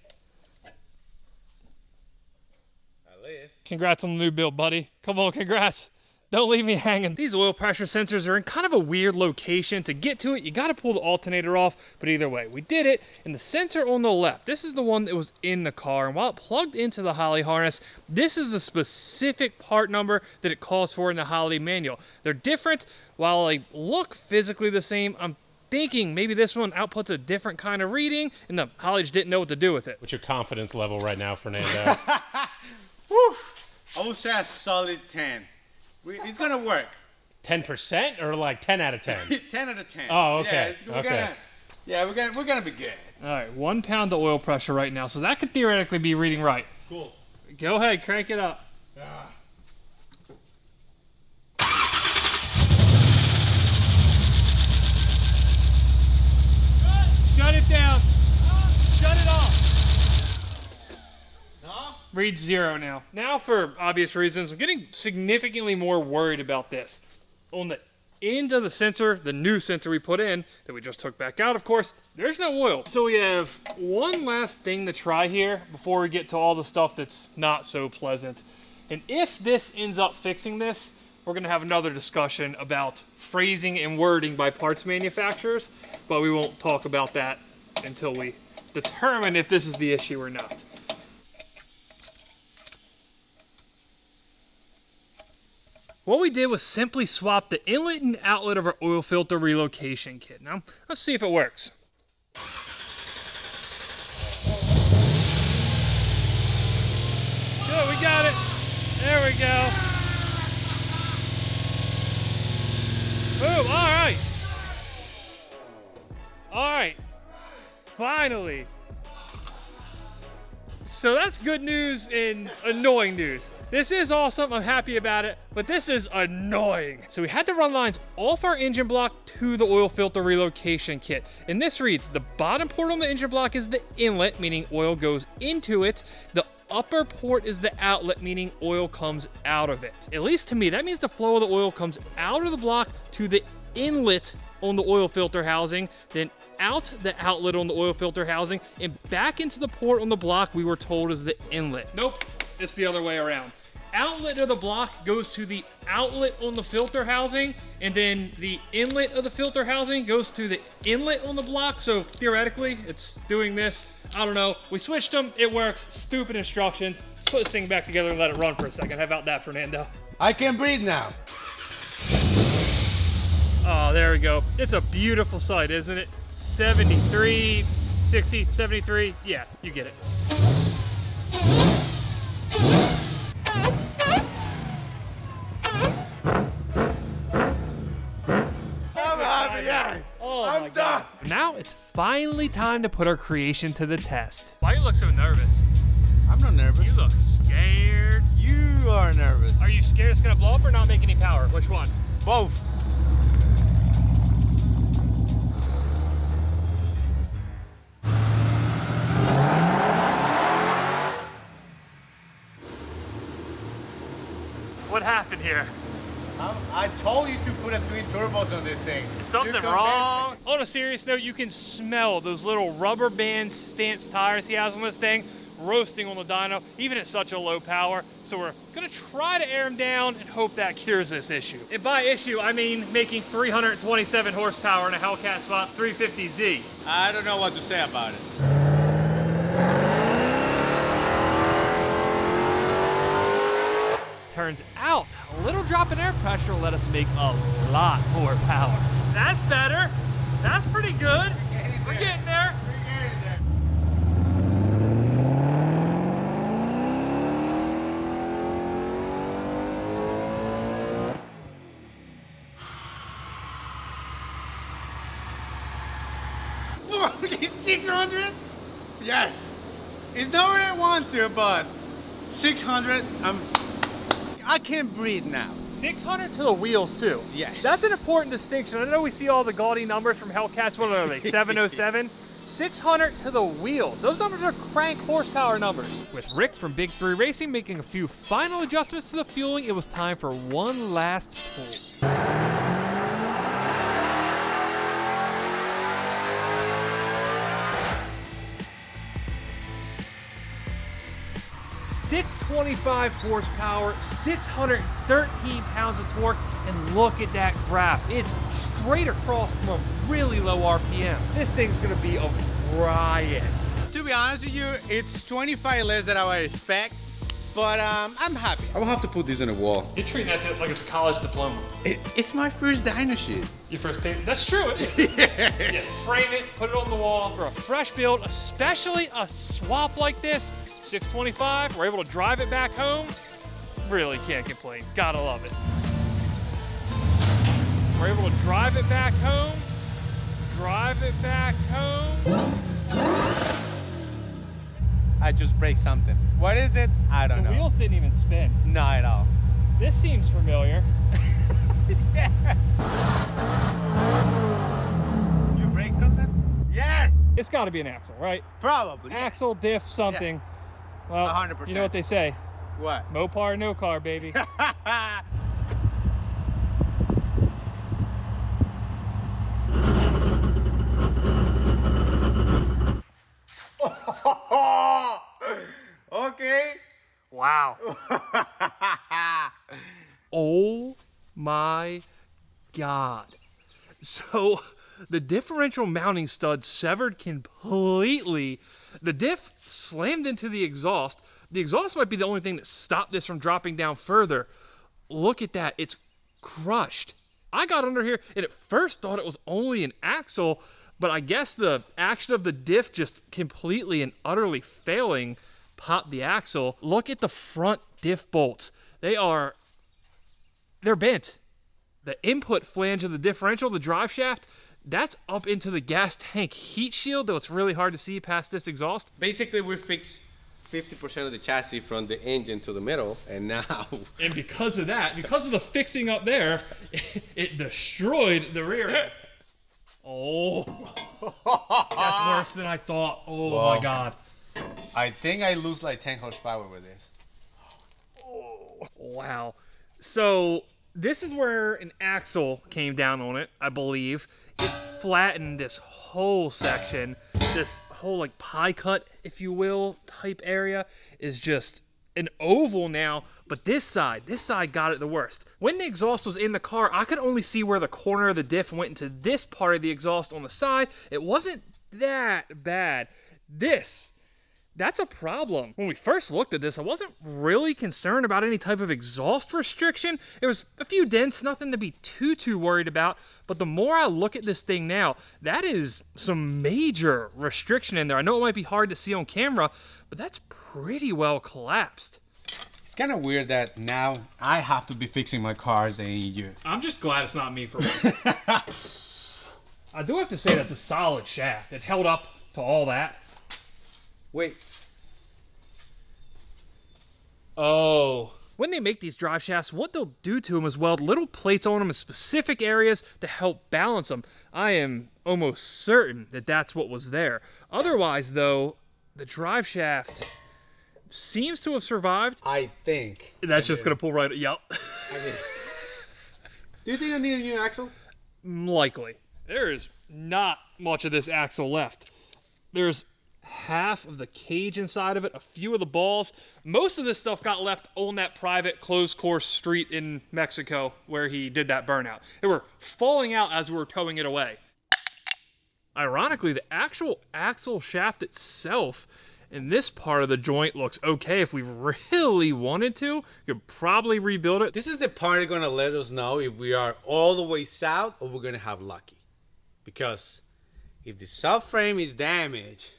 Speaker 2: At least.
Speaker 1: Congrats on the new build, buddy. Come on, congrats. Don't leave me hanging. These oil pressure sensors are in kind of a weird location. To get to it, you gotta pull the alternator off, but either way, we did it. And the sensor on the left, this is the one that was in the car. And while it plugged into the Holley harness, this is the specific part number that it calls for in the Holley manual. They're different. While they look physically the same, I'm thinking maybe this one outputs a different kind of reading, and the Holley just didn't know what to do with it.
Speaker 6: What's your confidence level right now, Fernando?
Speaker 2: Woo! I would say a solid 10. It's gonna work.
Speaker 6: 10% or like 10 out of 10?
Speaker 2: 10 out of 10.
Speaker 6: Oh, okay.
Speaker 2: We're gonna be good.
Speaker 1: All right, 1 pound of oil pressure right now, so that could theoretically be reading right.
Speaker 2: Cool.
Speaker 1: Go ahead, crank it up. Shut it down. Shut it off. Read 0 now. Now, for obvious reasons, I'm getting significantly more worried about this. On the end of the sensor, the new sensor we put in, that we just took back out, of course, there's no oil. So we have one last thing to try here before we get to all the stuff that's not so pleasant. And if this ends up fixing this, we're gonna have another discussion about phrasing and wording by parts manufacturers, but we won't talk about that until we determine if this is the issue or not. What we did was simply swap the inlet and outlet of our oil filter relocation kit. Now, let's see if it works. Good, we got it. There we go. Boom, all right. All right, finally. So that's good news and annoying news. This is awesome, I'm happy about it, but this is annoying. So we had to run lines off our engine block to the oil filter relocation kit. And this reads, the bottom port on the engine block is the inlet, meaning oil goes into it. The upper port is the outlet, meaning oil comes out of it. At least to me, that means the flow of the oil comes out of the block to the inlet on the oil filter housing, then out the outlet on the oil filter housing, and back into the port on the block we were told is the inlet. Nope, it's the other way around. Outlet of the block goes to the outlet on the filter housing, and then the inlet of the filter housing goes to the inlet on the block. So theoretically, it's doing this. I don't know. We switched them. It works. Stupid instructions. Let's put this thing back together and let it run for a second. How about that, Fernando?
Speaker 2: I can breathe now.
Speaker 1: Oh, there we go. It's a beautiful sight, isn't it? 73, 60, 73. Yeah, you get it. Oh, I'm done. Now it's finally time to put our creation to the test. Why you look so nervous?
Speaker 2: I'm not nervous.
Speaker 1: You look scared.
Speaker 2: You are nervous.
Speaker 1: Are you scared it's gonna blow up or not make any power? Which one?
Speaker 2: Both.
Speaker 1: What happened here?
Speaker 2: I told you to put a twin turbos on this thing.
Speaker 1: Is something wrong? On a serious note, you can smell those little rubber band stance tires he has on this thing roasting on the dyno, even at such a low power. So we're gonna try to air them down and hope that cures this issue. And by issue, I mean making 327 horsepower in a Hellcat 350Z.
Speaker 2: I don't know what to say about it.
Speaker 1: Turns out, a little drop in air pressure will let us make a lot more power. That's better. That's pretty good. We're getting there.
Speaker 2: It's 600? Yes. It's not where I want to, but 600, I can breathe now.
Speaker 1: 600 to the wheels too.
Speaker 2: Yes.
Speaker 1: That's an important distinction. I know we see all the gaudy numbers from Hellcats. What are they? 707. 600 to the wheels. Those numbers are crank horsepower numbers. With Rick from Big 3 Racing making a few final adjustments to the fueling, it was time for one last pull. 625 horsepower, 613 pounds of torque, and look at that graph. It's straight across from a really low RPM. This thing's gonna be a riot.
Speaker 2: To be honest with you, it's 25 less than I would expect, but I'm happy. I will have to put this on a wall.
Speaker 1: You're treating that like it's a college diploma.
Speaker 2: It's my first dyno shit.
Speaker 1: Your first paper? That's true, it is.
Speaker 2: Yes.
Speaker 1: Yeah, frame it, put it on the wall for a fresh build, especially a swap like this. 625, we're able to drive it back home. Really can't complain, gotta love it. We're able to drive it back home,
Speaker 2: I just break something. What is it? I don't know.
Speaker 1: The wheels didn't even spin.
Speaker 2: Not at all.
Speaker 1: This seems familiar.
Speaker 2: You break something? Yes!
Speaker 1: It's gotta be an axle, right?
Speaker 2: Probably.
Speaker 1: Axle, diff, something.
Speaker 2: Yeah.
Speaker 1: Well,
Speaker 2: 100%.
Speaker 1: you know what they say.
Speaker 2: What?
Speaker 1: Mopar, no car, baby.
Speaker 2: Okay.
Speaker 1: Wow. Oh my God. So the differential mounting stud severed completely. The diff slammed into the exhaust. The exhaust might be the only thing that stopped this from dropping down further. Look at that, it's crushed. I got under here and at first thought it was only an axle, but I guess the action of the diff just completely and utterly failing popped the axle. Look at the front diff bolts. They're bent. The input flange of the differential, the drive shaft, that's up into the gas tank heat shield, though it's really hard to see past this exhaust.
Speaker 2: Basically, we fixed 50% of the chassis from the engine to the middle, and now...
Speaker 1: And because of that, because of the fixing up there, it destroyed the rear end. Oh, that's worse than I thought. Oh
Speaker 2: Whoa.
Speaker 1: my God.
Speaker 2: I think I lose like 10 horsepower with this.
Speaker 1: Wow. So this is where an axle came down on it, I believe. It flattened this whole section. This whole like pie cut, if you will, type area is just an oval now, but this side got it the worst. When the exhaust was in the car, I could only see where the corner of the diff went into this part of the exhaust on the side. It wasn't that bad. That's a problem. When we first looked at this, I wasn't really concerned about any type of exhaust restriction. There was a few dents, nothing to be too worried about. But the more I look at this thing now, that is some major restriction in there. I know it might be hard to see on camera, but that's pretty well collapsed.
Speaker 2: It's kind of weird that now I have to be fixing my cars and you.
Speaker 1: I'm just glad it's not me for once. I do have to say that's a solid shaft. It held up to all that.
Speaker 2: Wait.
Speaker 1: Oh. When they make these drive shafts, what they'll do to them is weld little plates on them in specific areas to help balance them. I am almost certain that that's what was there. Otherwise, though, the drive shaft seems to have survived.
Speaker 2: I think.
Speaker 1: That's just going to pull right... Yep.
Speaker 2: Do you think I need a new axle?
Speaker 1: Likely. There is not much of this axle left. There's half of the cage inside of it, a few of the balls. Most of this stuff got left on that private closed course street in Mexico where he did that burnout. They were falling out as we were towing it away. Ironically, the actual axle shaft itself in this part of the joint looks okay. If we really wanted to, we could probably rebuild it.
Speaker 2: This is the part that's going to let us know if we are all the way south or we're going to have lucky. Because if the subframe is damaged...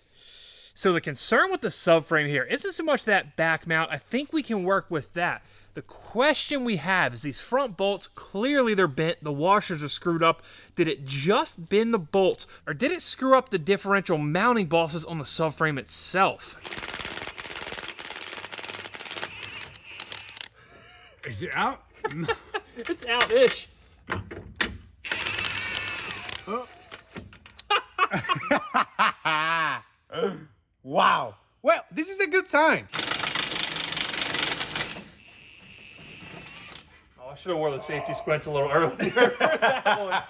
Speaker 1: So the concern with the subframe here isn't so much that back mount. I think we can work with that. The question we have is these front bolts, clearly they're bent. The washers are screwed up. Did it just bend the bolts, or did it screw up the differential mounting bosses on the subframe itself?
Speaker 2: Is it out?
Speaker 1: It's out-ish.
Speaker 2: Wow. Well, this is a good sign.
Speaker 1: Oh, I should have worn the safety squints a little earlier for that one.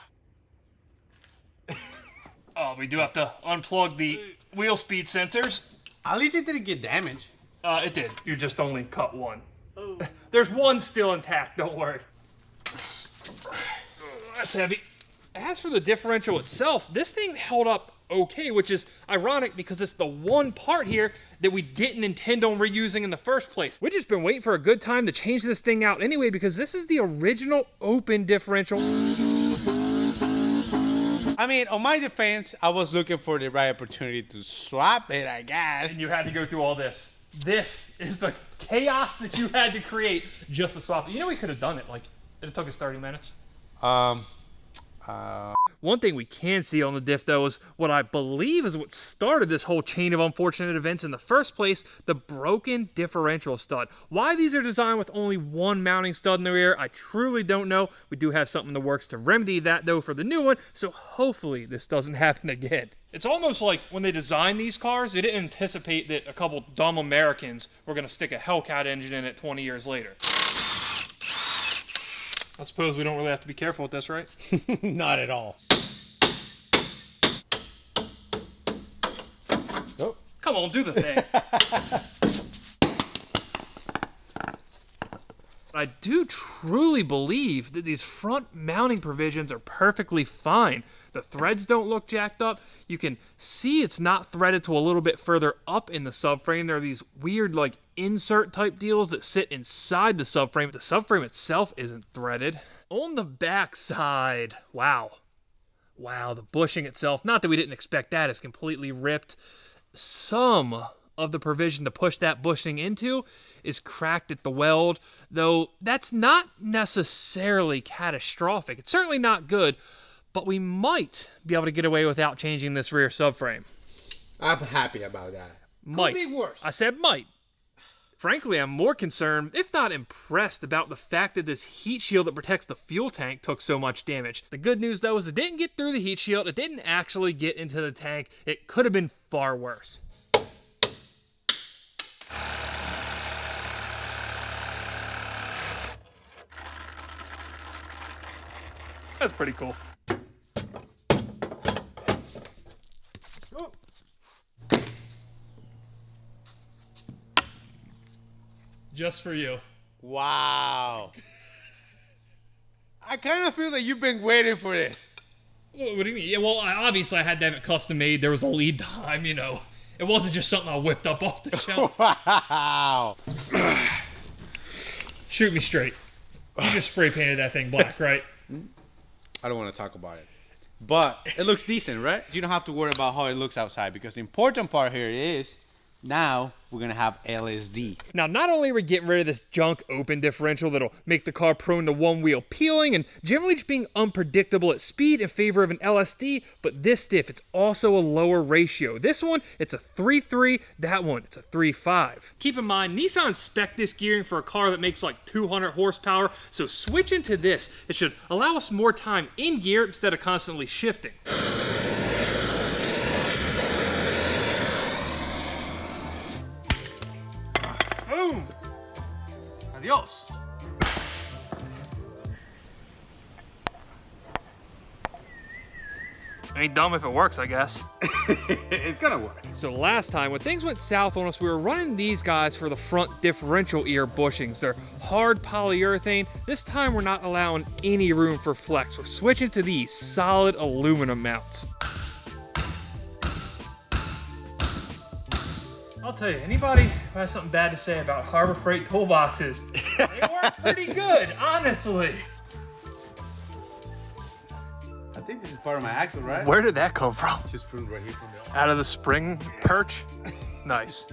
Speaker 1: Oh, we do have to unplug the wheel speed sensors.
Speaker 2: At least it didn't get damaged.
Speaker 1: It did. You just only cut one. There's one still intact, don't worry. That's heavy. As for the differential itself, this thing held up okay, which is ironic because it's the one part here that we didn't intend on reusing in the first place. We've just been waiting for a good time to change this thing out anyway because this is the original open differential.
Speaker 2: I mean, on my defense, I was looking for the right opportunity to swap it, I guess.
Speaker 1: And you had to go through all this. This is the chaos that you had to create just to swap it. You know, we could have done it. Like, it took us 30 minutes. One thing we can see on the diff, though, is what I believe is what started this whole chain of unfortunate events in the first place, the broken differential stud. Why these are designed with only one mounting stud in the rear, I truly don't know. We do have something in the works to remedy that, though, for the new one, so hopefully this doesn't happen again. It's almost like when they designed these cars, they didn't anticipate that a couple dumb Americans were going to stick a Hellcat engine in it 20 years later. I suppose we don't really have to be careful with this, right?
Speaker 6: Not at all.
Speaker 2: Oh.
Speaker 1: Come on, do the thing. I do truly believe that these front mounting provisions are perfectly fine. The threads don't look jacked up. You can see it's not threaded to a little bit further up in the subframe. There are these weird, like, insert type deals that sit inside the subframe. The subframe itself isn't threaded. On the back side, wow. Wow, the bushing itself, not that we didn't expect that, is completely ripped. Some of the provision to push that bushing into is cracked at the weld, though that's not necessarily catastrophic. It's certainly not good, but we might be able to get away without changing this rear subframe.
Speaker 2: I'm happy about that.
Speaker 1: Might.
Speaker 2: Could be worse.
Speaker 1: I said might. Frankly, I'm more concerned, if not impressed, about the fact that this heat shield that protects the fuel tank took so much damage. The good news, though, is it didn't get through the heat shield. It didn't actually get into the tank. It could have been far worse. That's pretty cool. Just for you.
Speaker 2: Wow. I kind of feel that you've been waiting for this.
Speaker 1: What do you mean? Yeah, well, obviously I had to have it custom made. There was a lead time, you know. It wasn't just something I whipped up off the shelf.
Speaker 2: Wow.
Speaker 1: Shoot me straight. You just spray painted that thing black, right?
Speaker 2: I don't want to talk about it. But it looks decent, right? You don't have to worry about how it looks outside because the important part here is now we're going to have LSD.
Speaker 1: Now, not only are we getting rid of this junk open differential that'll make the car prone to one-wheel peeling and generally just being unpredictable at speed in favor of an LSD, but this diff, it's also a lower ratio. This one, it's a 3.3. That one, it's a 3.5. Keep in mind, Nissan spec'd this gearing for a car that makes like 200 horsepower, so switching to this, it should allow us more time in gear instead of constantly shifting. Boom!
Speaker 2: Adios.
Speaker 1: Ain't dumb if it works, I guess.
Speaker 2: It's gonna work.
Speaker 1: So last time, when things went south on us, we were running these guys for the front differential ear bushings. They're hard polyurethane. This time we're not allowing any room for flex. We're switching to these solid aluminum mounts. I'll tell you, anybody who has something bad to say about Harbor Freight toolboxes, they work pretty good, honestly.
Speaker 2: I think this is part of my axle, right?
Speaker 1: Where did that come from?
Speaker 2: Just from right here from the
Speaker 1: Out of the spring perch? Nice.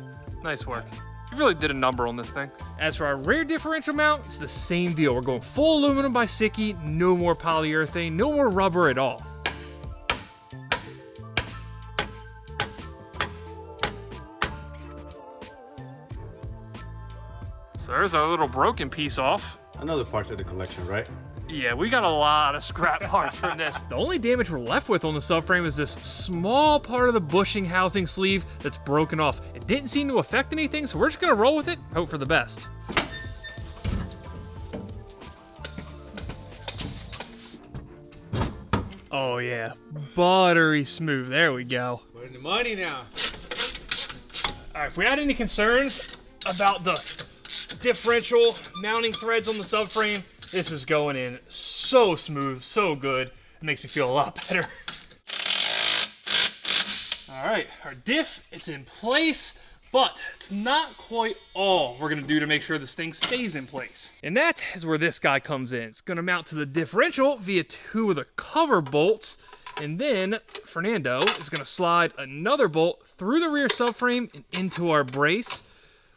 Speaker 1: Nice work. You really did a number on this thing. As for our rear differential mount, it's the same deal. We're going full aluminum by Siki, no more polyurethane, no more rubber at all. So there's our little broken piece off.
Speaker 2: Another part of the collection, right?
Speaker 1: Yeah, we got a lot of scrap parts from this. The only damage we're left with on the subframe is this small part of the bushing housing sleeve that's broken off. It didn't seem to affect anything, so we're just gonna roll with it, hope for the best. Oh yeah, buttery smooth, there we go.
Speaker 2: We're in the money now.
Speaker 1: All right, if we had any concerns about the differential mounting threads on the subframe, this is going in so smooth, so good. It makes me feel a lot better. All right, our diff, it's in place, but it's not quite all we're gonna do to make sure this thing stays in place. And that is where this guy comes in. It's gonna mount to the differential via 2 of the cover bolts, and then Fernando is gonna slide another bolt through the rear subframe and into our brace.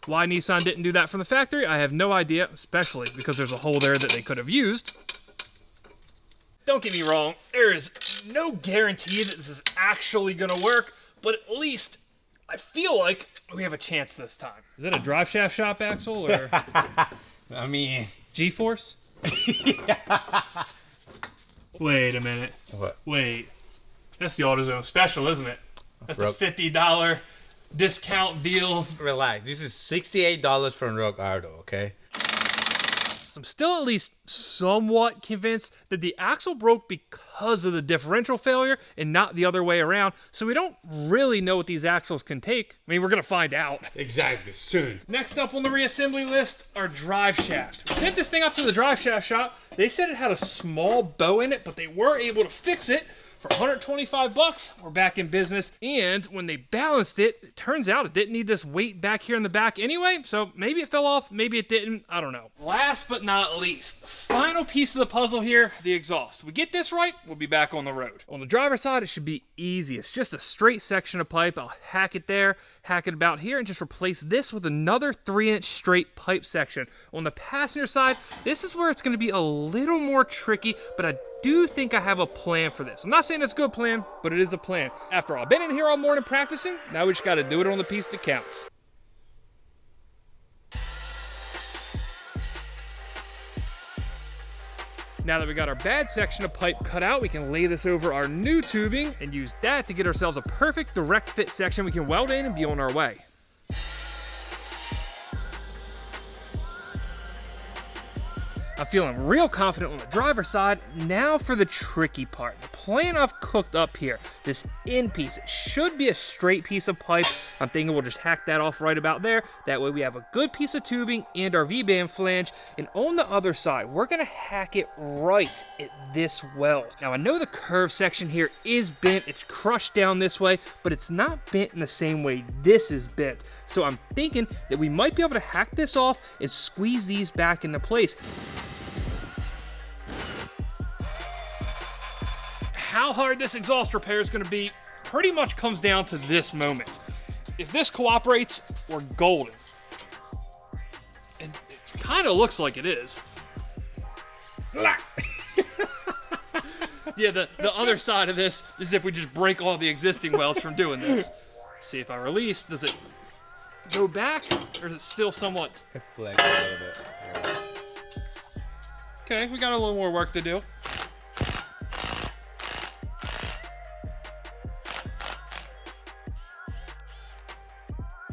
Speaker 1: Why Nissan didn't do that from the factory, I have no idea, especially because there's a hole there that they could have used. Don't get me wrong, there is no guarantee that this is actually gonna work, but at least I feel like we have a chance this time. Is that a drive shaft shop axle or
Speaker 2: I mean,
Speaker 1: G-force? Wait a minute.
Speaker 2: what?
Speaker 1: Wait. That's the AutoZone special, isn't it? That's the $50 discount deal.
Speaker 2: Relax. This is $68 from Rock Auto, okay?
Speaker 1: So I'm still at least somewhat convinced that the axle broke because of the differential failure and not the other way around. So we don't really know what these axles can take. I mean, we're gonna find out.
Speaker 2: Exactly, soon.
Speaker 1: Next up on the reassembly list, our drive shaft. We sent this thing up to the drive shaft shop. They said it had a small bow in it, but they were able to fix it. For 125 bucks, we're back in business. And when they balanced it, it turns out it didn't need this weight back here in the back anyway. So maybe it fell off, maybe it didn't, I don't know. Last but not least, the final piece of the puzzle here, the exhaust. We get this right, we'll be back on the road. On the driver's side, it should be easy. It's just a straight section of pipe. I'll hack it there, hack it about here, and just replace this with another 3-inch straight pipe section. On the passenger side, this is where it's gonna be a little more tricky, but I do think I have a plan for this. I'm not saying it's a good plan, but it is a plan. After all, I've been in here all morning practicing, now we just gotta do it on the piece that counts. Now that we got our bad section of pipe cut out, we can lay this over our new tubing and use that to get ourselves a perfect direct fit section we can weld in and be on our way. I'm feeling real confident on the driver's side. Now for the tricky part. The plan I've cooked up here, this end piece, it should be a straight piece of pipe. I'm thinking we'll just hack that off right about there. That way we have a good piece of tubing and our V-band flange. And on the other side, we're gonna hack it right at this weld. Now I know the curve section here is bent, it's crushed down this way, but it's not bent in the same way this is bent. So I'm thinking that we might be able to hack this off and squeeze these back into place. How hard this exhaust repair is gonna be pretty much comes down to this moment. If this cooperates, we're golden. And it kind of looks like it is. Yeah, the other side of this is if we just break all the existing welds from doing this. See if I release, does it go back or is it still somewhat?
Speaker 2: It flex a little bit. Yeah.
Speaker 1: Okay, we got a little more work to do.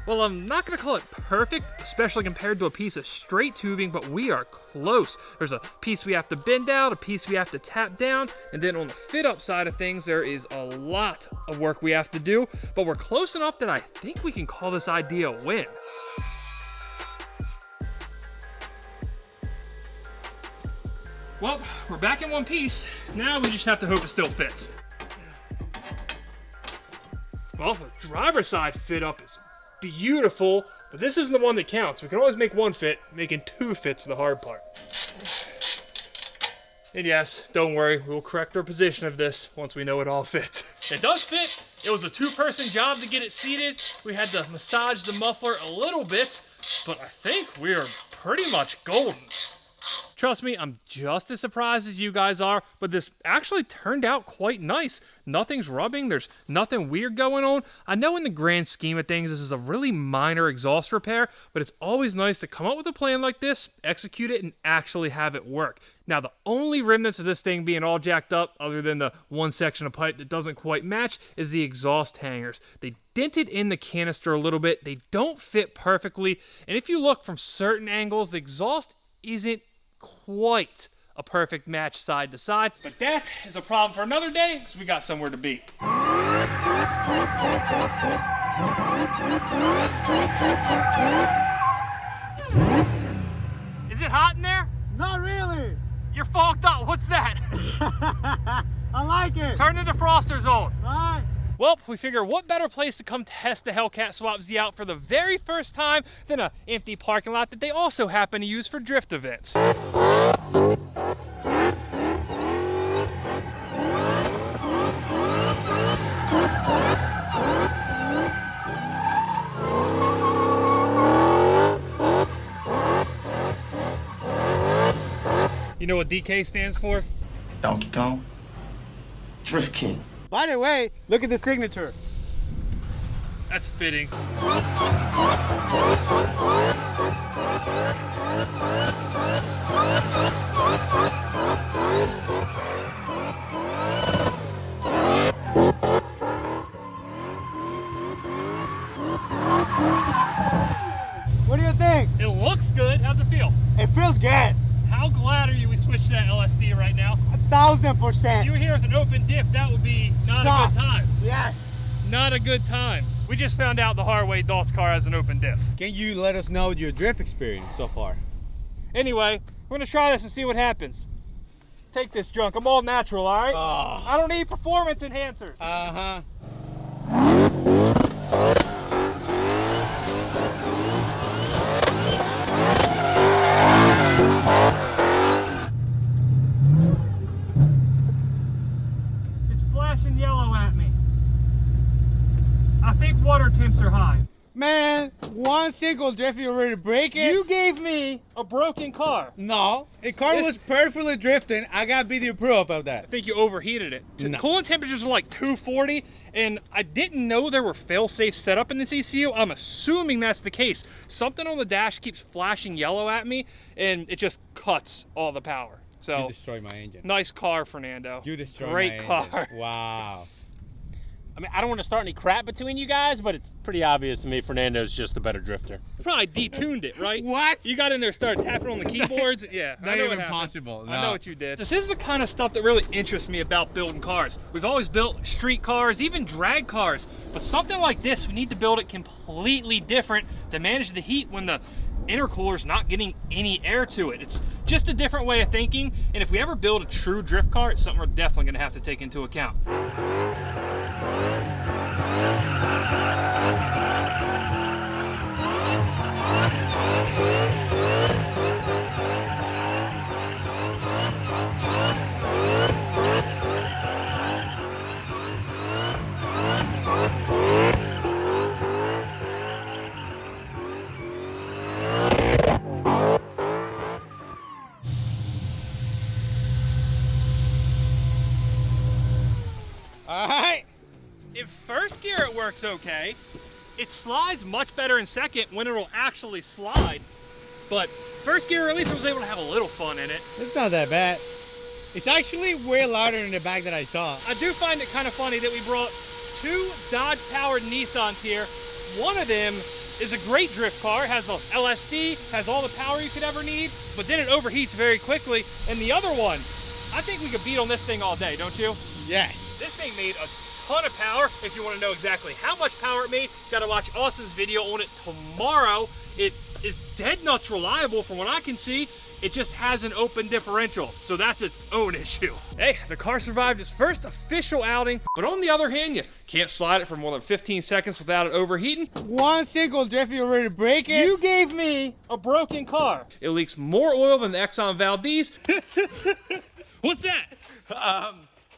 Speaker 1: Well, I'm not gonna call it perfect, especially compared to a piece of straight tubing, but we are close. There's a piece we have to bend out, a piece we have to tap down, and then on the fit up side of things, there is a lot of work we have to do, but we're close enough that I think we can call this idea a win. Well, we're back in one piece. Now we just have to hope it still fits. Well, the driver's side fit up is beautiful, but this isn't the one that counts. We can always make one fit, making two fits the hard part. And yes, don't worry, we'll correct our position of this once we know it all fits. It does fit. It was a two-person job to get it seated. We had to massage the muffler a little bit, but I think we're pretty much golden. Trust me, I'm just as surprised as you guys are, but this actually turned out quite nice. Nothing's rubbing, there's nothing weird going on. I know in the grand scheme of things, this is a really minor exhaust repair, but it's always nice to come up with a plan like this, execute it, and actually have it work. Now, the only remnants of this thing being all jacked up, other than the one section of pipe that doesn't quite match, is the exhaust hangers. They dented in the canister a little bit. They don't fit perfectly. And if you look from certain angles, the exhaust isn't quite a perfect match side to side. But that is a problem for another day, because we got somewhere to be. Is it hot in there?
Speaker 7: Not really.
Speaker 1: You're fogged up. What's that?
Speaker 7: I like it.
Speaker 1: Turn the defrosters on.
Speaker 7: Bye.
Speaker 1: Well, we figure what better place to come test the Hellcat Swap Z out for the very first time than an empty parking lot that they also happen to use for drift events. You know what DK stands for?
Speaker 8: Donkey Kong. Drift King.
Speaker 7: By the way, look at the signature.
Speaker 1: That's fitting.
Speaker 7: What do you think?
Speaker 1: It looks good. How's it feel?
Speaker 7: It feels good.
Speaker 1: How glad are you we switched to that LSD right now?
Speaker 7: 1000%.
Speaker 1: If you were here with an open diff, that would be not a good time.
Speaker 7: Yes.
Speaker 1: Not a good time. We just found out the hard way Dalt's car has an open diff.
Speaker 5: Can you let us know your drift experience so far?
Speaker 1: Anyway, we're gonna try this and see what happens. Take this junk. I'm all natural, all right? I don't need performance enhancers.
Speaker 5: Uh-huh.
Speaker 1: It's flashing yellow at me. I think water temps are high.
Speaker 5: Man, one single drift, you already break it?
Speaker 1: You gave me a broken car.
Speaker 5: No, the car was perfectly drifting. I got video proof of that.
Speaker 1: I think you overheated it.
Speaker 5: No.
Speaker 1: Coolant temperatures are like 240, and I didn't know there were fail-safe set up in this ECU. I'm assuming that's the case. Something on the dash keeps flashing yellow at me, and it just cuts all the power. So
Speaker 5: You destroyed my engine.
Speaker 1: nice car, Fernando.
Speaker 5: You destroyed
Speaker 1: Great
Speaker 5: my
Speaker 1: car.
Speaker 5: engine. Wow.
Speaker 6: I mean, I don't want to start any crap between you guys, but it's pretty obvious to me Fernando's just the better drifter.
Speaker 1: You probably detuned it, right?
Speaker 5: What?
Speaker 1: You got in there, started tapping on the keyboards. Yeah, I
Speaker 5: Not
Speaker 1: know
Speaker 5: even
Speaker 1: what happened.
Speaker 5: possible.
Speaker 1: I know
Speaker 5: no.
Speaker 1: what you did. This is the kind of stuff that really interests me about building cars. We've always built street cars, even drag cars, but something like this, we need to build it completely different to manage the heat when the intercooler's not getting any air to it. It's just a different way of thinking, and if we ever build a true drift car, it's something we're definitely gonna have to take into account.
Speaker 5: Alright.
Speaker 1: In first gear, it works okay. It slides much better in second when it'll actually slide. But first gear, at least I was able to have a little fun in it.
Speaker 5: It's not that bad. It's actually way louder in the back than I thought.
Speaker 1: I do find it kind of funny that we brought two Dodge-powered Nissans here. One of them is a great drift car, has a LSD, has all the power you could ever need, but then it overheats very quickly. And the other one, I think we could beat on this thing all day, don't you?
Speaker 5: Yes.
Speaker 1: This thing made a ton of power. If you want to know exactly how much power it made, got to watch Austin's video on it tomorrow. It is dead nuts reliable from what I can see. It just has an open differential, so that's its own issue. Hey, the car survived its first official outing, but on the other hand, you can't slide it for more than 15 seconds without it overheating.
Speaker 5: One single drift, you already break it?
Speaker 1: You gave me a broken car. It leaks more oil than the Exxon Valdez. What's that?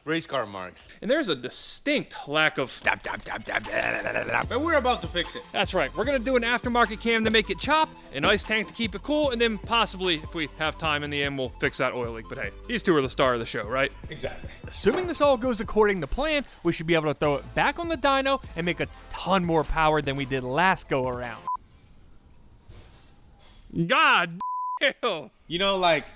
Speaker 2: race car marks.
Speaker 1: And there's a distinct lack of
Speaker 2: But we're about to fix it.
Speaker 1: That's right. We're gonna do an aftermarket cam to make it chop, an ice tank to keep it cool, and then possibly, if we have time in the end, we'll fix that oil leak. But hey, these two are the star of the show, right?
Speaker 2: Exactly.
Speaker 5: Assuming this all goes according to plan, we should be able to throw it back on the dyno and make a ton more power than we did last go around.
Speaker 1: God damn!
Speaker 9: You know, like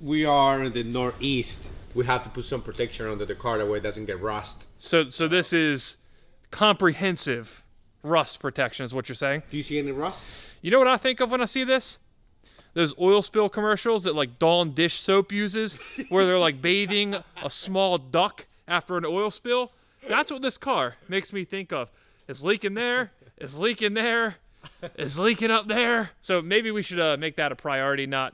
Speaker 9: we are in the northeast. We have to put some protection under the car that way it doesn't get rust.
Speaker 1: So this is comprehensive rust protection, is what you're saying?
Speaker 9: Do you see any rust?
Speaker 1: You know what I think of when I see this? Those oil spill commercials that like Dawn dish soap uses, where they're like bathing a small duck after an oil spill. That's what this car makes me think of. It's leaking there, it's leaking there, it's leaking up there. So maybe we should make that a priority, not,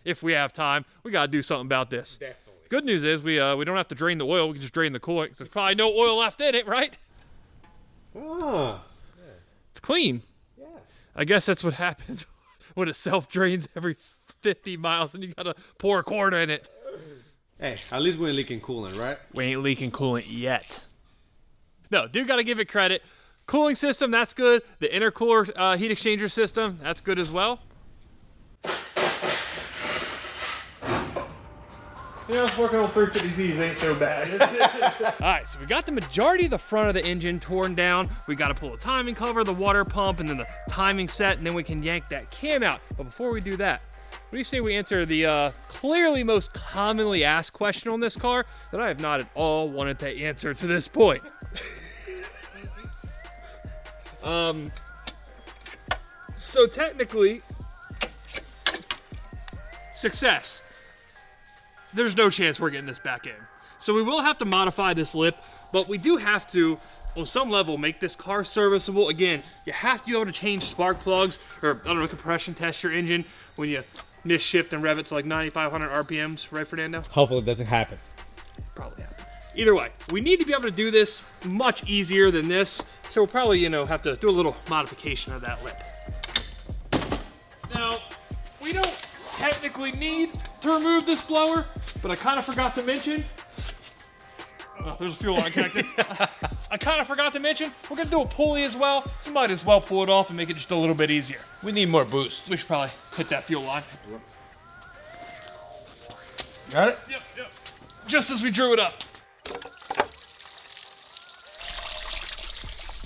Speaker 1: if we have time, we gotta do something about this.
Speaker 9: Definitely.
Speaker 1: Good news is we don't have to drain the oil, we can just drain the coolant, 'cause there's probably no oil left in it, right?
Speaker 9: Ah.
Speaker 1: It's clean.
Speaker 9: Yeah.
Speaker 1: I guess that's what happens when it self-drains every 50 miles and you gotta pour a quarter in it.
Speaker 9: Hey, at least we ain't leaking coolant, right?
Speaker 5: We ain't leaking coolant yet.
Speaker 1: No, dude, gotta give it credit. Cooling system, that's good. The intercooler heat exchanger system, that's good as well. Working on 350Zs ain't so bad. All right, so we got the majority of the front of the engine torn down. We got to pull the timing cover, the water pump, and then the timing set, and then we can yank that cam out. But before we do that, what do you say we answer the clearly most commonly asked question on this car that I have not at all wanted to answer to this point? So technically, success. There's no chance we're getting this back in. So we will have to modify this lip, but we do have to, on some level, make this car serviceable. Again, you have to be able to change spark plugs, or I don't know, compression test your engine when you miss shift and rev it to like 9,500 RPMs, right, Fernando?
Speaker 9: Hopefully it doesn't happen.
Speaker 1: Probably happen. Either way, we need to be able to do this much easier than this, so we'll probably, have to do a little modification of that lip. Now, we don't technically need to remove this blower, but I kind of forgot to mention, oh, there's a fuel line connected. I kind of forgot to mention, we're gonna do a pulley as well, so might as well pull it off and make it just a little bit easier.
Speaker 2: We need more boost.
Speaker 1: We should probably hit that fuel line.
Speaker 2: Got it?
Speaker 1: Yep. Just as we drew it up.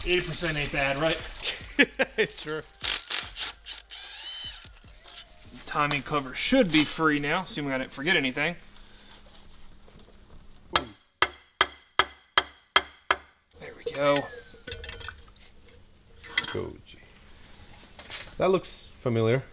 Speaker 1: 80% ain't bad, right?
Speaker 2: It's true.
Speaker 1: Timing cover should be free now, assuming I didn't forget anything. There we go.
Speaker 9: That looks familiar.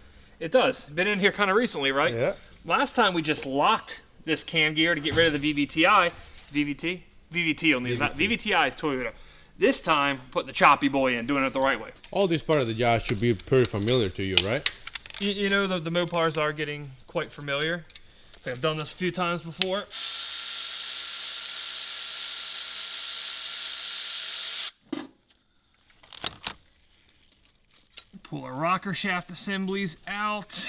Speaker 1: It does. Been in here kind of recently, right?
Speaker 9: Yeah.
Speaker 1: Last time we just locked this cam gear to get rid of the VVTI. VVT on these. Not VVTI is Toyota. This time, putting the choppy boy in, doing it the right way.
Speaker 9: All this part of the job should be pretty familiar to you, right?
Speaker 1: You know, the Mopars are getting quite familiar. It's like I've done this a few times before. Pull our rocker shaft assemblies out.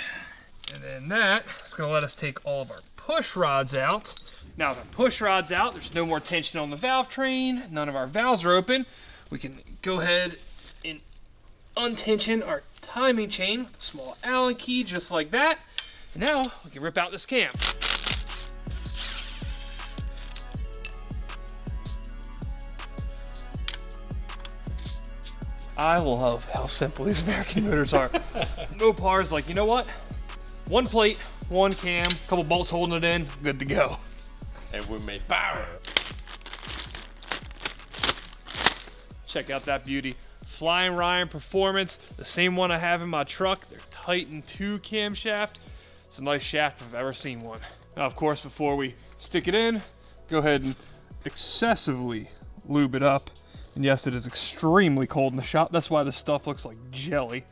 Speaker 1: And then that is going to let us take all of our push rods out. Now with our push rods out, there's no more tension on the valve train. None of our valves are open. We can go ahead and untension our timing chain with a small Allen key, just like that. And now we can rip out this cam. I love how simple these American motors are. Mopar's like, you know what? One plate, one cam, couple bolts holding it in, good to go.
Speaker 2: And we made power.
Speaker 1: Check out that beauty. Flying Ryan Performance, the same one I have in my truck. They're Titan 2 camshaft. It's a nice shaft if I've ever seen one. Now, of course, before we stick it in, go ahead and excessively lube it up. And yes, it is extremely cold in the shop. That's why this stuff looks like jelly.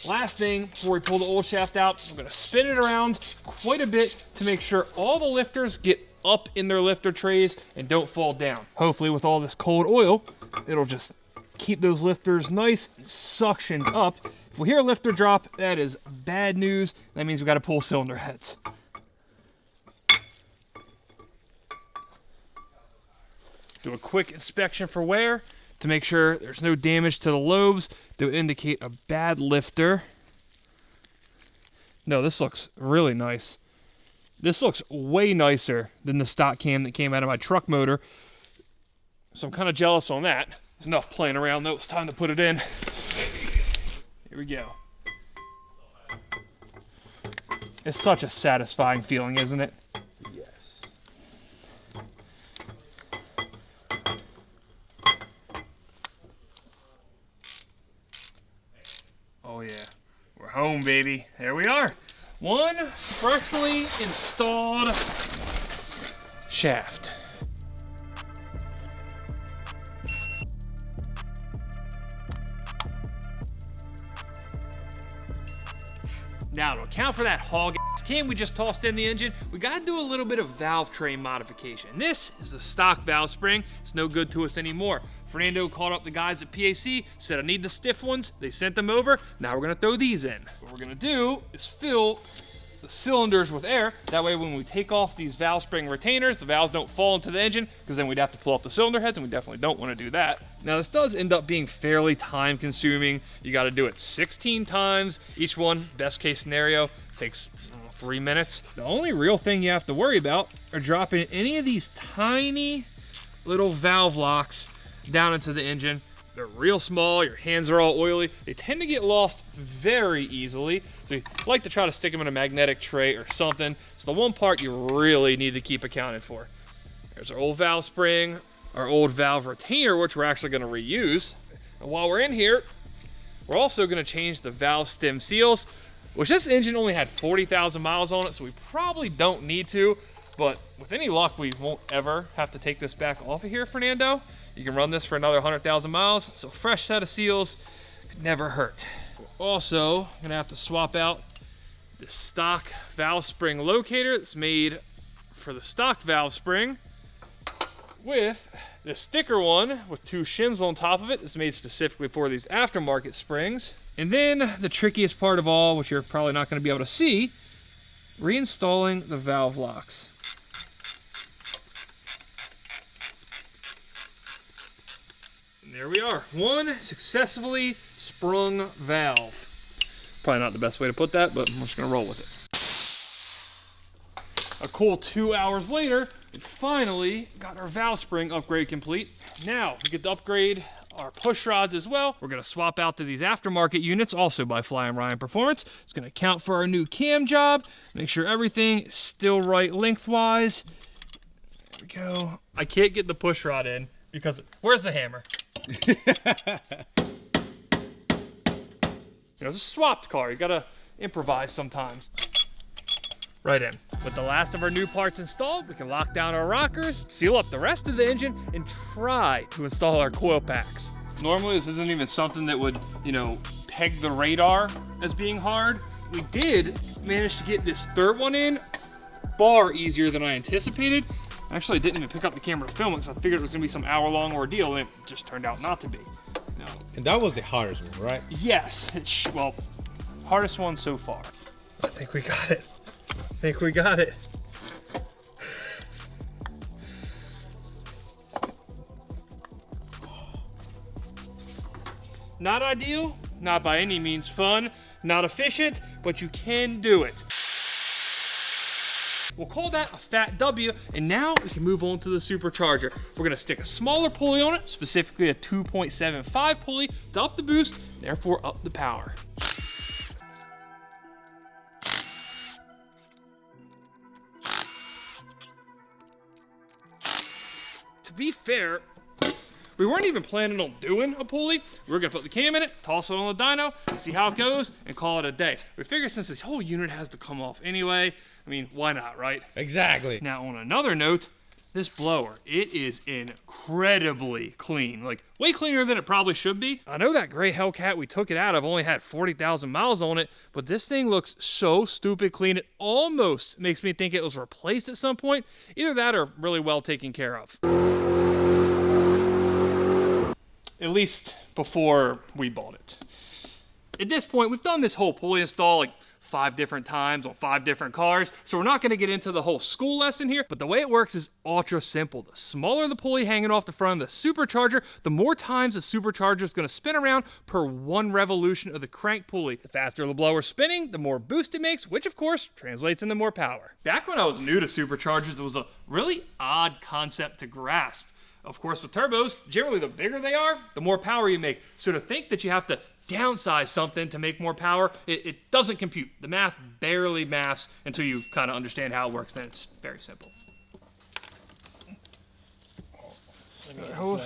Speaker 1: Last thing, before we pull the old shaft out, we're gonna spin it around quite a bit to make sure all the lifters get up in their lifter trays and don't fall down. Hopefully with all this cold oil, it'll just keep those lifters nice and suctioned up. If we hear a lifter drop, that is bad news. That means we gotta pull cylinder heads. Do a quick inspection for wear to make sure there's no damage to the lobes that would indicate a bad lifter. No, this looks really nice. This looks way nicer than the stock cam that came out of my truck motor. So I'm kind of jealous on that. There's enough playing around though. It's time to put it in. Here we go. It's such a satisfying feeling, isn't it?
Speaker 9: Yes.
Speaker 1: Oh yeah, we're home, baby. There we are. One freshly installed shaft. Now, to account for that hog ass cam we just tossed in the engine, we gotta do a little bit of valve train modification. This is the stock valve spring. It's no good to us anymore. Fernando called up the guys at PAC, said I need the stiff ones. They sent them over. Now we're gonna throw these in. What we're gonna do is fill the cylinders with air. That way when we take off these valve spring retainers, the valves don't fall into the engine, because then we'd have to pull off the cylinder heads, and we definitely don't want to do that. Now this does end up being fairly time consuming. You got to do it 16 times. Each one, best case scenario, takes 3 minutes. The only real thing you have to worry about are dropping any of these tiny little valve locks down into the engine. They're real small, your hands are all oily. They tend to get lost very easily. So you like to try to stick them in a magnetic tray or something. It's the one part you really need to keep accounted for. There's our old valve spring, our old valve retainer, which we're actually gonna reuse. And while we're in here, we're also gonna change the valve stem seals, which this engine only had 40,000 miles on it, so we probably don't need to, but with any luck, we won't ever have to take this back off of here, Fernando. You can run this for another 100,000 miles, so fresh set of seals could never hurt. We're also gonna have to swap out the stock valve spring locator that's made for the stock valve spring with the sticker one with 2 shims on top of it. It's made specifically for these aftermarket springs. And then the trickiest part of all, which you're probably not gonna be able to see, reinstalling the valve locks. And there we are, one successfully sprung valve. Probably not the best way to put that, but I'm just gonna roll with it. A cool 2 hours later, we finally got our valve spring upgrade complete. Now we get to upgrade our push rods as well. We're gonna swap out to these aftermarket units, also by Flying Ryan Performance. It's gonna count for our new cam job, make sure everything is still right lengthwise. There we go. I can't get the push rod in because, where's the hammer? You know, it's a swapped car. You gotta improvise sometimes. Right in. With the last of our new parts installed, we can lock down our rockers, seal up the rest of the engine, and try to install our coil packs. Normally, this isn't even something that would, you know, peg the radar as being hard. We did manage to get this third one in far easier than I anticipated. Actually, I didn't even pick up the camera to film it, so I figured it was gonna be some hour-long ordeal, and it just turned out not to be. No.
Speaker 9: And that was the hardest one, right?
Speaker 1: Yes, well, hardest one so far. I think we got it. I think we got it. Not ideal, not by any means fun, not efficient, but you can do it. We'll call that a fat W, and now we can move on to the Supercharger. We're gonna stick a smaller pulley on it, specifically a 2.75 pulley, to up the boost, therefore up the power. To be fair, we weren't even planning on doing a pulley. We were gonna put the cam in it, toss it on the dyno, see how it goes, and call it a day. We figured since this whole unit has to come off anyway, I mean, why not, right?
Speaker 9: Exactly.
Speaker 1: Now, on another note, this blower, it is incredibly clean. Like, way cleaner than it probably should be. I know that gray Hellcat we took it out of only had 40,000 miles on it, but this thing looks so stupid clean, it almost makes me think it was replaced at some point. Either that or really well taken care of. At least before we bought it. At this point, we've done this whole pulley install like 5 different times on 5 different cars. So we're not gonna get into the whole school lesson here, but the way it works is ultra simple. The smaller the pulley hanging off the front of the supercharger, the more times the supercharger is gonna spin around per 1 revolution of the crank pulley. The faster the blower spinning, the more boost it makes, which of course translates into more power. Back when I was new to superchargers, it was a really odd concept to grasp. Of course, with turbos, generally the bigger they are, the more power you make. So to think that you have to downsize something to make more power, it doesn't compute. The math barely maths until you kind of understand how it works. Then it's very simple.
Speaker 10: All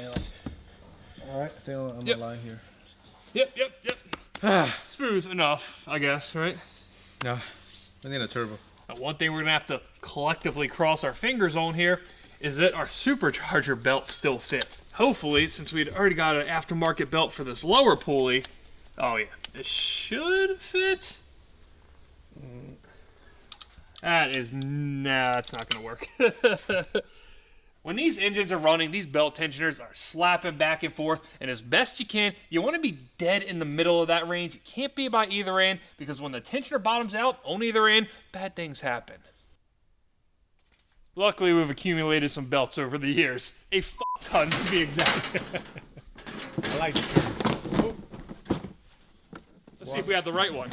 Speaker 10: right, stay on the line here.
Speaker 1: Yep. Smooth enough, I guess, right?
Speaker 2: No, I need a turbo.
Speaker 1: Now, one thing we're gonna have to collectively cross our fingers on here is that our supercharger belt still fits. Hopefully, since we'd already got an aftermarket belt for this lower pulley, oh yeah, it should fit. That's not gonna work. When these engines are running, these belt tensioners are slapping back and forth, and as best you can, you want to be dead in the middle of that range. You can't be by either end, because when the tensioner bottoms out on either end, bad things happen. Luckily, we've accumulated some belts over the years. A ton to be exact.
Speaker 9: I like it.
Speaker 1: Let's see if we have the right one.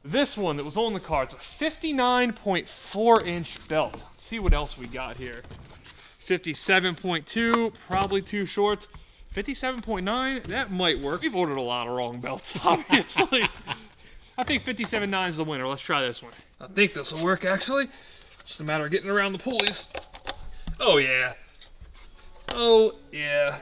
Speaker 1: This one that was on the car, it's a 59.4 inch belt. Let's see what else we got here. 57.2, probably too short. 57.9, that might work. We've ordered a lot of wrong belts, obviously. I think 57.9 is the winner. Let's try this one. I think this will work, actually. Just a matter of getting around the pulleys. Oh, yeah. Oh, yeah.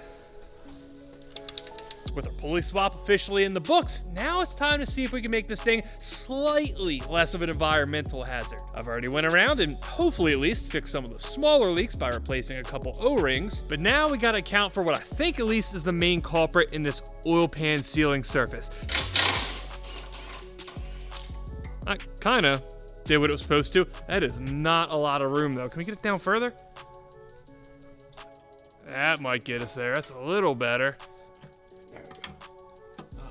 Speaker 1: With our pulley swap officially in the books, now it's time to see if we can make this thing slightly less of an environmental hazard. I've already went around and hopefully at least fixed some of the smaller leaks by replacing a couple O-rings, but now we gotta account for what I think at least is the main culprit in this oil pan sealing surface. I kinda did what it was supposed to. That is not a lot of room though. Can we get it down further? That might get us there. That's a little better.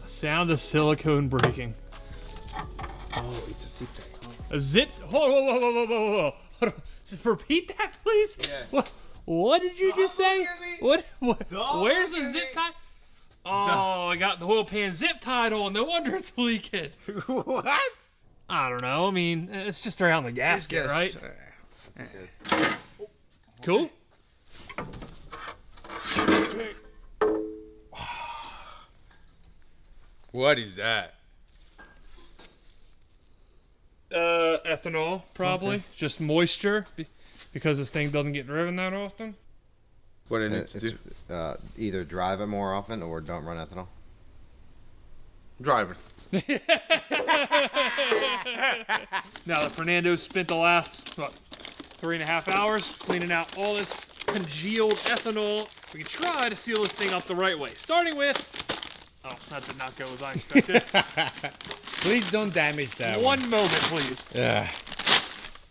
Speaker 1: Sound of silicone breaking.
Speaker 9: Oh, it's a zip tie.
Speaker 1: A zip? Whoa. Hold on. Repeat that, please.
Speaker 2: Yeah.
Speaker 1: What did you just say? What? Where's the zip tie? Oh, I got the oil pan zip tied on. No wonder it's leaking.
Speaker 2: What?
Speaker 1: I don't know. I mean, it's just around the gasket, right? Cool.
Speaker 2: What is that?
Speaker 1: Ethanol, probably. Just moisture, because this thing doesn't get driven that often.
Speaker 2: What it needs to do?
Speaker 11: Either drive it more often or don't run ethanol.
Speaker 2: Driver.
Speaker 1: Now that Fernando spent the last, what, 3.5 hours cleaning out all this congealed ethanol, we can try to seal this thing up the right way. Starting with, oh, that did not go as I expected.
Speaker 9: Please don't damage that
Speaker 1: One moment, please.
Speaker 9: Yeah.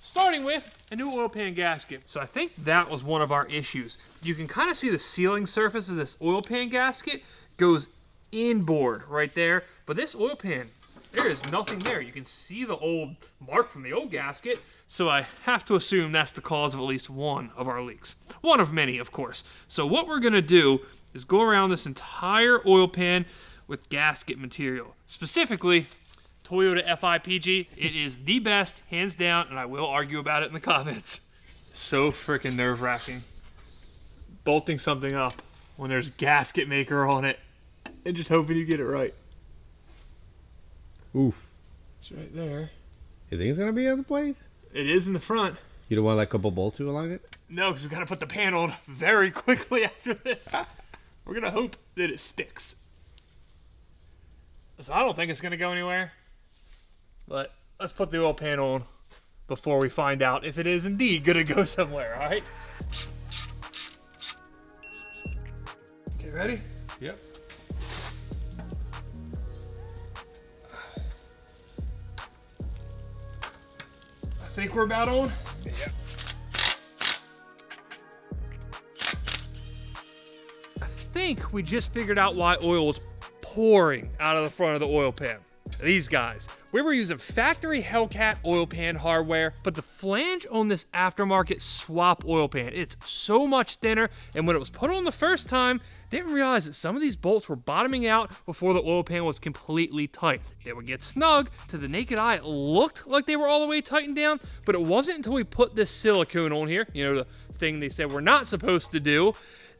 Speaker 1: Starting with a new oil pan gasket. So I think that was one of our issues. You can kind of see the sealing surface of this oil pan gasket goes inboard right there, but this oil pan, there is nothing there. You can see the old mark from the old gasket, so I have to assume that's the cause of at least one of our leaks. One of many, of course. So what we're gonna do is go around this entire oil pan with gasket material. Specifically, Toyota FIPG. It is the best, hands down, and I will argue about it in the comments. So freaking nerve-wracking. Bolting something up when there's gasket maker on it and just hoping you get it right.
Speaker 9: Oof.
Speaker 1: It's right there.
Speaker 9: You think it's gonna be on the place?
Speaker 1: It is in the front.
Speaker 9: You don't want like a couple bolts along it?
Speaker 1: No, because we got to put the pan on very quickly after this. We're going to hope that it sticks. So I don't think it's going to go anywhere. But let's put the oil pan on before we find out if it is indeed going to go somewhere, all right? Okay, ready?
Speaker 2: Yep.
Speaker 1: I think we're about on.
Speaker 2: Yep.
Speaker 1: I think we just figured out why oil was pouring out of the front of the oil pan. these guys. We were using factory Hellcat oil pan hardware, but the flange on this aftermarket swap oil pan, it's so much thinner, and when it was put on the first time, didn't realize that some of these bolts were bottoming out before the oil pan was completely tight. They would get snug. To the naked eye, it looked like they were all the way tightened down, but it wasn't until we put this silicone on here, you know, the thing they said we're not supposed to do,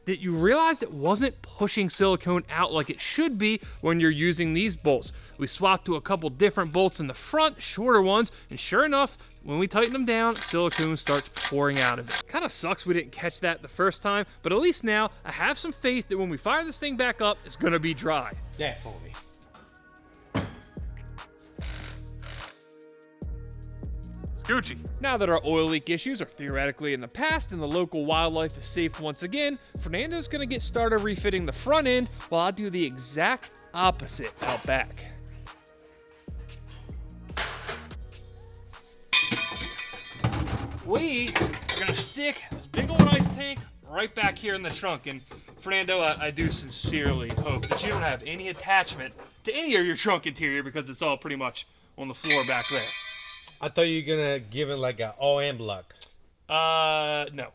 Speaker 1: that you realized it wasn't pushing silicone out like it should be when you're using these bolts. We swapped to a couple different bolts in the front, shorter ones, and sure enough, when we tighten them down, silicone starts pouring out of it. Kind of sucks we didn't catch that the first time, but at least now I have some faith that when we fire this thing back up, it's gonna be dry.
Speaker 9: Definitely.
Speaker 1: Gucci. Now that our oil leak issues are theoretically in the past and the local wildlife is safe once again, Fernando's gonna get started refitting the front end while I do the exact opposite out back. We are gonna stick this big old ice tank right back here in the trunk. And Fernando, I do sincerely hope that you don't have any attachment to any of your trunk interior because it's all pretty much on the floor back there.
Speaker 9: I thought you were gonna give it like an OM block.
Speaker 1: No.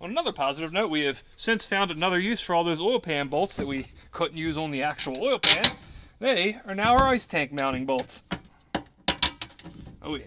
Speaker 1: On another positive note, we have since found another use for all those oil pan bolts that we couldn't use on the actual oil pan. They are now our ice tank mounting bolts. Oh yeah.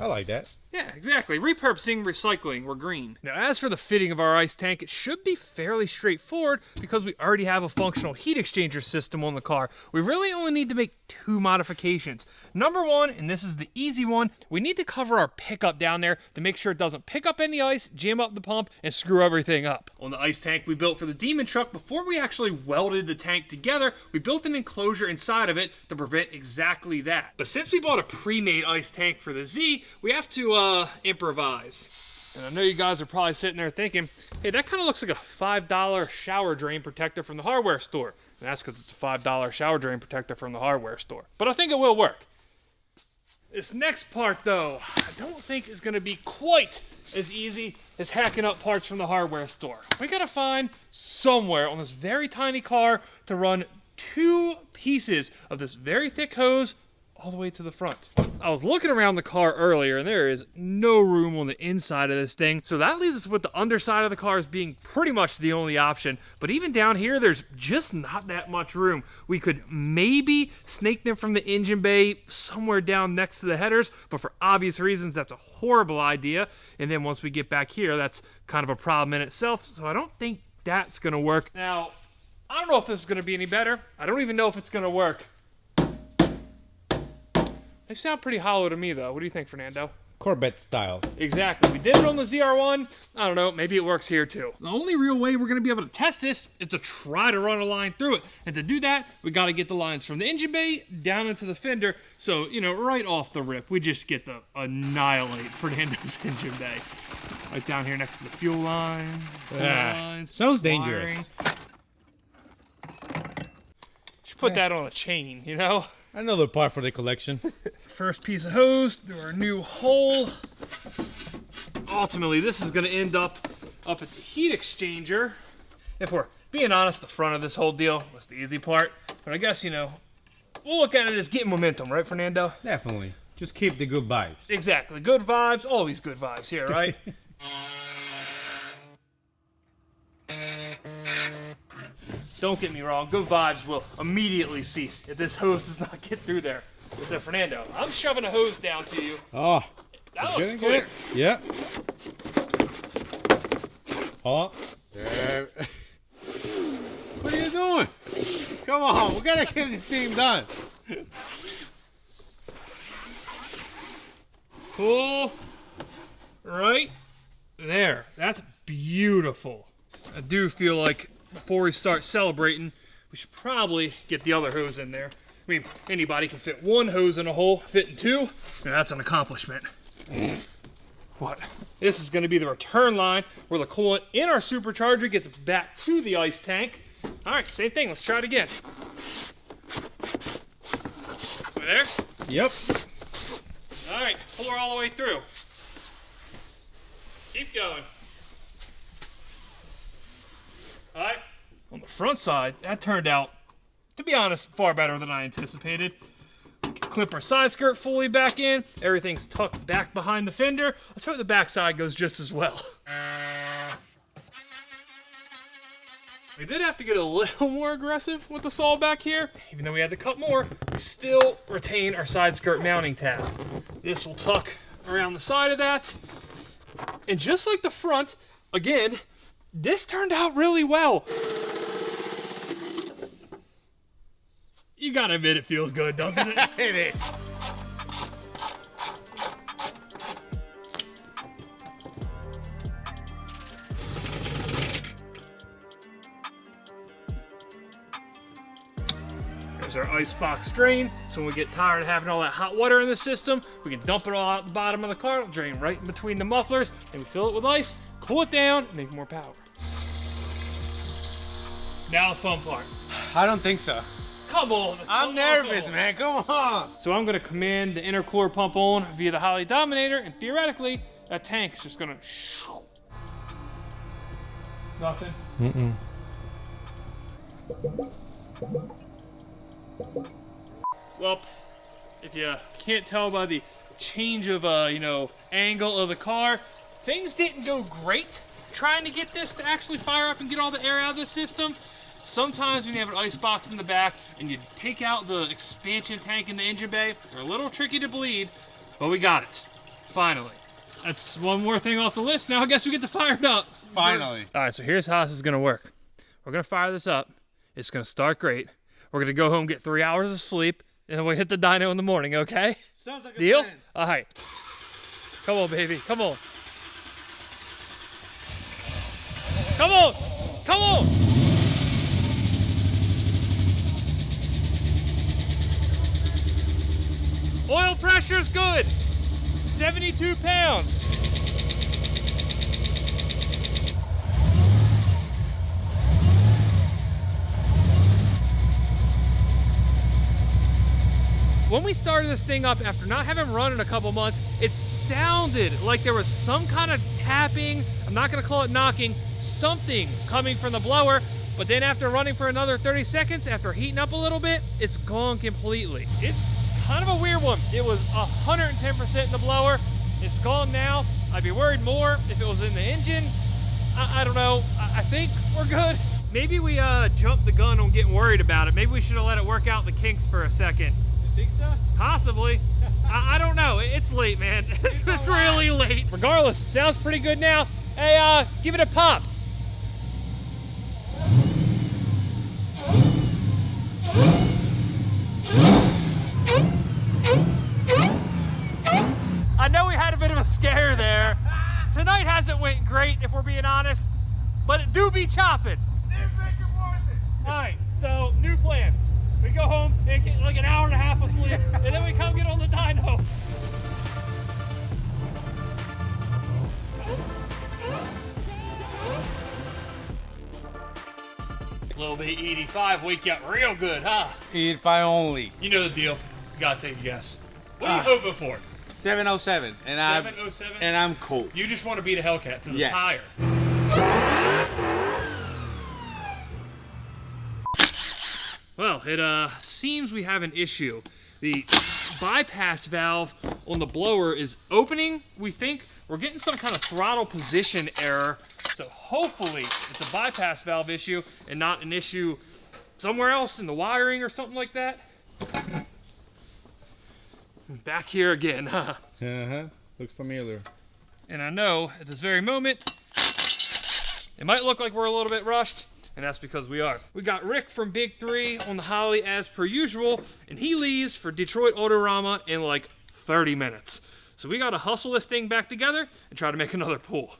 Speaker 9: I like that.
Speaker 1: Yeah, exactly. Repurposing, recycling, we're green. Now, as for the fitting of our ice tank, it should be fairly straightforward because we already have a functional heat exchanger system on the car. We really only need to make 2 modifications. Number 1, and this is the easy one, we need to cover our pickup down there to make sure it doesn't pick up any ice, jam up the pump, and screw everything up. On the ice tank we built for the Demon truck, before we actually welded the tank together, we built an enclosure inside of it to prevent exactly that. But since we bought a pre-made ice tank for the Z, we have to improvise. And I know you guys are probably sitting there thinking, hey, that kind of looks like a $5 shower drain protector from the hardware store. And that's because it's a $5 shower drain protector from the hardware store. But I think it will work. This next part, though, I don't think is going to be quite as easy as hacking up parts from the hardware store. We got to find somewhere on this very tiny car to run 2 pieces of this very thick hose all the way to the front. I was looking around the car earlier and there is no room on the inside of this thing, so that leaves us with the underside of the car as being pretty much the only option. But even down here, there's just not that much room. We could maybe snake them from the engine bay somewhere down next to the headers, but for obvious reasons, that's a horrible idea. And then once we get back here, that's kind of a problem in itself, so I don't think that's gonna work. Now, I don't know if this is gonna be any better. I don't even know if it's gonna work. They sound pretty hollow to me, though. What do you think, Fernando?
Speaker 9: Corvette style.
Speaker 1: Exactly. We did it on the ZR1. I don't know. Maybe it works here, too. The only real way we're going to be able to test this is to try to run a line through it. And to do that, we got to get the lines from the engine bay down into the fender. So, you know, right off the rip, we just get to annihilate Fernando's engine bay. Right down here next to the fuel line. Lines,
Speaker 9: sounds dangerous.
Speaker 1: Wiring. Should put that on a chain, you know?
Speaker 9: Another part for the collection.
Speaker 1: First piece of hose through our new hole. Ultimately, this is going to end up at the heat exchanger. If we're being honest, the front of this whole deal was the easy part. But I guess, you know, we'll look at it as getting momentum, right, Fernando?
Speaker 9: Definitely. Just keep the good vibes.
Speaker 1: Exactly. Good vibes. Always good vibes here, right? Don't get me wrong, good vibes will immediately cease if this hose does not get through there. So Fernando, I'm shoving a hose down to you.
Speaker 9: Oh,
Speaker 1: that looks clear.
Speaker 9: Yeah. Oh. What are you doing? Come on, we gotta get this thing done.
Speaker 1: Pull right there. That's beautiful. I do feel like before we start celebrating, we should probably get the other hose in there. I mean, anybody can fit 1 hose in a hole, fitting 2, and that's an accomplishment. What? This is going to be the return line where the coolant in our supercharger gets back to the ice tank. All right, same thing. Let's try it again. We there?
Speaker 9: Yep.
Speaker 1: All right, pull her all the way through. Keep going. All right, on the front side, that turned out, to be honest, far better than I anticipated. We Clip our side skirt fully back in. Everything's tucked back behind the fender. Let's hope the back side goes just as well. We did have to get a little more aggressive with the saw back here. Even though we had to cut more, we still retain our side skirt mounting tab. This will tuck around the side of that. And just like the front, again, this turned out really well. You gotta admit it feels good, doesn't it?
Speaker 2: It is.
Speaker 1: There's our icebox drain, so when we get tired of having all that hot water in the system, we can dump it all out the bottom of the car, it'll drain right in between the mufflers, and we fill it with ice, cool it down, and make more power. Now the fun part.
Speaker 2: I don't think so.
Speaker 1: Come on.
Speaker 2: I'm nervous, man. Come on.
Speaker 1: So I'm gonna command the intercooler pump on via the Holley Dominator, and theoretically, that tank's just gonna Nothing?
Speaker 4: Mm-mm.
Speaker 1: Well, if you can't tell by the change of, angle of the car, things didn't go great trying to get this to actually fire up and get all the air out of the system. Sometimes when you have an ice box in the back and you take out the expansion tank in the engine bay, they're a little tricky to bleed, but we got it, finally. That's one more thing off the list. Now I guess we get to fire it up.
Speaker 2: Finally.
Speaker 1: All right, so here's how this is gonna work. We're gonna fire this up. It's gonna start great. We're gonna go home, get 3 hours of sleep, and then we'll hit the dyno in the morning, okay?
Speaker 7: Sounds like a
Speaker 1: Deal?
Speaker 7: plan.
Speaker 1: All right. Come on, baby, come on. Come on, come on. Oil pressure's good. 72 pounds. When we started this thing up after not having run in a couple months, it sounded like there was some kind of tapping, I'm not gonna call it knocking, something coming from the blower, but then after running for another 30 seconds, after heating up a little bit, it's gone completely. It's kind of a weird one. It was 110% in the blower. It's gone now. I'd be worried more if it was in the engine. I don't know. I think we're good. Maybe we jumped the gun on getting worried about it. Maybe we should have let it work out the kinks for a second.
Speaker 7: You think so?
Speaker 1: Possibly. I don't know. It's late, man. It's really late. Regardless, sounds pretty good now. Hey, give it a pop. I know we had a bit of a scare there. Tonight hasn't went great, if we're being honest, but it do be chopping. All right, so new plan. We go home and get like an hour and a half of sleep, and then we come get on the dyno. Little bit 85, wake you up real good, huh?
Speaker 2: If I only.
Speaker 1: You know the deal. You gotta take a guess. What are you hoping for?
Speaker 2: 707, and
Speaker 1: 707?
Speaker 2: and I'm cool.
Speaker 1: You just want to beat a Hellcat to the
Speaker 2: Yes.
Speaker 1: tire. Well, it seems we have an issue. The bypass valve on the blower is opening, we think. We're getting some kind of throttle position error, so hopefully it's a bypass valve issue and not an issue somewhere else in the wiring or something like that. Back here again, huh?
Speaker 2: Uh-huh. Looks familiar.
Speaker 1: And I know at this very moment, it might look like we're a little bit rushed, and that's because we are. We got Rick from Big 3 on the Holley as per usual, and he leaves for Detroit Autorama in like 30 minutes. So we gotta hustle this thing back together and try to make another pull.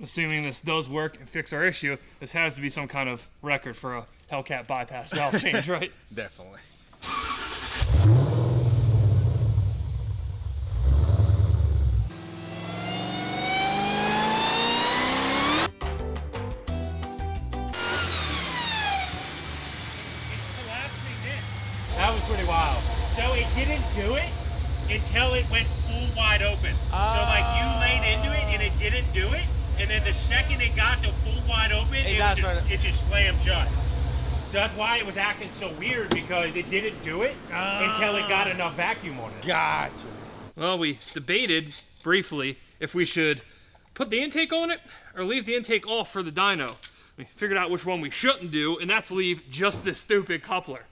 Speaker 1: Assuming this does work and fix our issue, this has to be some kind of record for a Hellcat bypass valve change, right?
Speaker 2: Definitely.
Speaker 6: That was pretty wild. So it didn't do it until it went full wide open. So like you laid into it and it didn't do it, and then the second it got to full wide open, it just slammed shut. that's why it was acting so weird, because it didn't do it until it got enough vacuum on it.
Speaker 2: Gotcha.
Speaker 1: Well, we debated briefly if we should put the intake on it or leave the intake off for the dyno. We figured out which one we shouldn't do, and that's leave just this stupid coupler.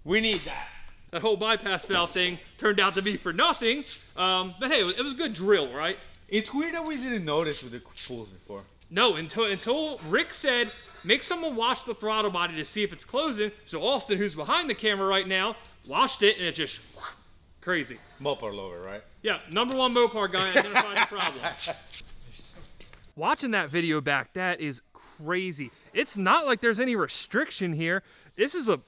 Speaker 2: We need that.
Speaker 1: That whole bypass valve thing turned out to be for nothing, but hey, it was a good drill, right?
Speaker 2: It's weird that we didn't notice with the pulls before.
Speaker 1: No, until Rick said, make someone watch the throttle body to see if it's closing. So Austin, who's behind the camera right now, watched it, and it just crazy.
Speaker 2: Mopar lover, right?
Speaker 1: Yeah, #1 Mopar guy identified the problem. Watching that video back, that is crazy. It's not like there's any restriction here. This is a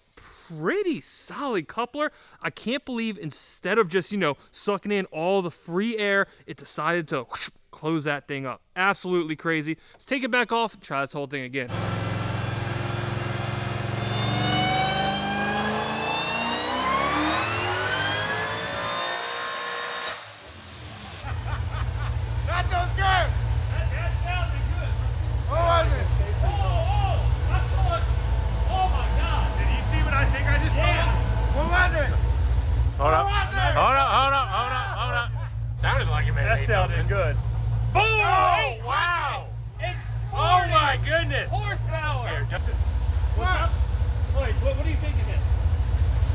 Speaker 1: pretty solid coupler. I can't believe instead of just, sucking in all the free air, it decided to close that thing up. Absolutely crazy. Let's take it back off and try this whole thing again.
Speaker 7: That sounds good.
Speaker 1: That sounded good.
Speaker 7: What was it?
Speaker 1: I saw it. Oh my God.
Speaker 6: Did you see what I think I just saw?
Speaker 7: What was it?
Speaker 6: Hold up.
Speaker 7: What was it?
Speaker 6: Hold up. Sounded like it made
Speaker 1: That sounded good.
Speaker 6: Boom! Oh, wow!
Speaker 1: And
Speaker 6: Oh my goodness!
Speaker 1: horsepower.
Speaker 6: Here, just
Speaker 1: What's up? Wait, what do you think it is?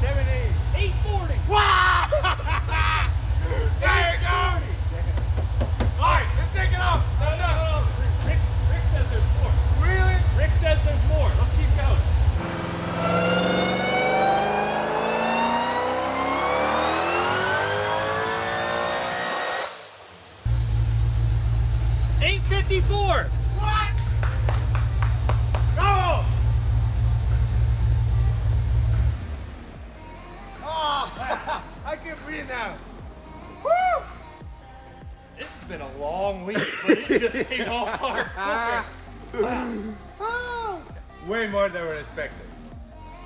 Speaker 7: 70.
Speaker 1: 840.
Speaker 7: Wow! There you go. All right, let's take it off.
Speaker 1: No. Rick says there's more.
Speaker 7: Really?
Speaker 1: Rick says there's more. Let's keep going. 854.
Speaker 7: What? Go! Oh, I can breathe now. Woo!
Speaker 1: This has been a long week, but it just paid off hard.
Speaker 2: Way more than we expected.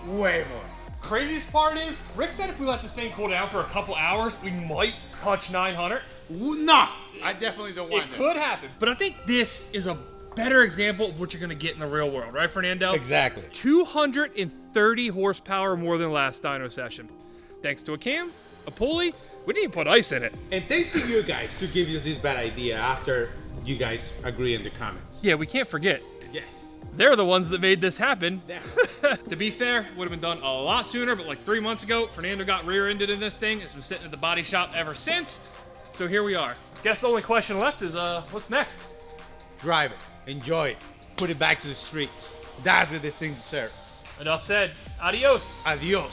Speaker 2: Way more.
Speaker 1: Craziest part is, Rick said if we let this thing cool down for a couple hours, we might touch 900.
Speaker 2: No, I definitely don't want
Speaker 1: It
Speaker 2: that.
Speaker 1: could happen, but I think this is a better example of what you're gonna get in the real world, right, Fernando?
Speaker 2: Exactly.
Speaker 1: 230 horsepower more than last dyno session. Thanks to a cam, a pulley, we didn't even put ice in it.
Speaker 9: And thanks to you guys to give you this bad idea after you guys agree in the comments.
Speaker 1: Yeah, we can't forget.
Speaker 9: Yes.
Speaker 1: They're the ones that made this happen.
Speaker 9: Yeah.
Speaker 1: To be fair, would have been done a lot sooner, but like 3 months ago, Fernando got rear-ended in this thing. It's been sitting at the body shop ever since. So here we are. Guess the only question left is, what's next?
Speaker 2: Drive it. Enjoy it. Put it back to the streets. That's what this thing deserves.
Speaker 1: Enough said. Adios.
Speaker 2: Adios.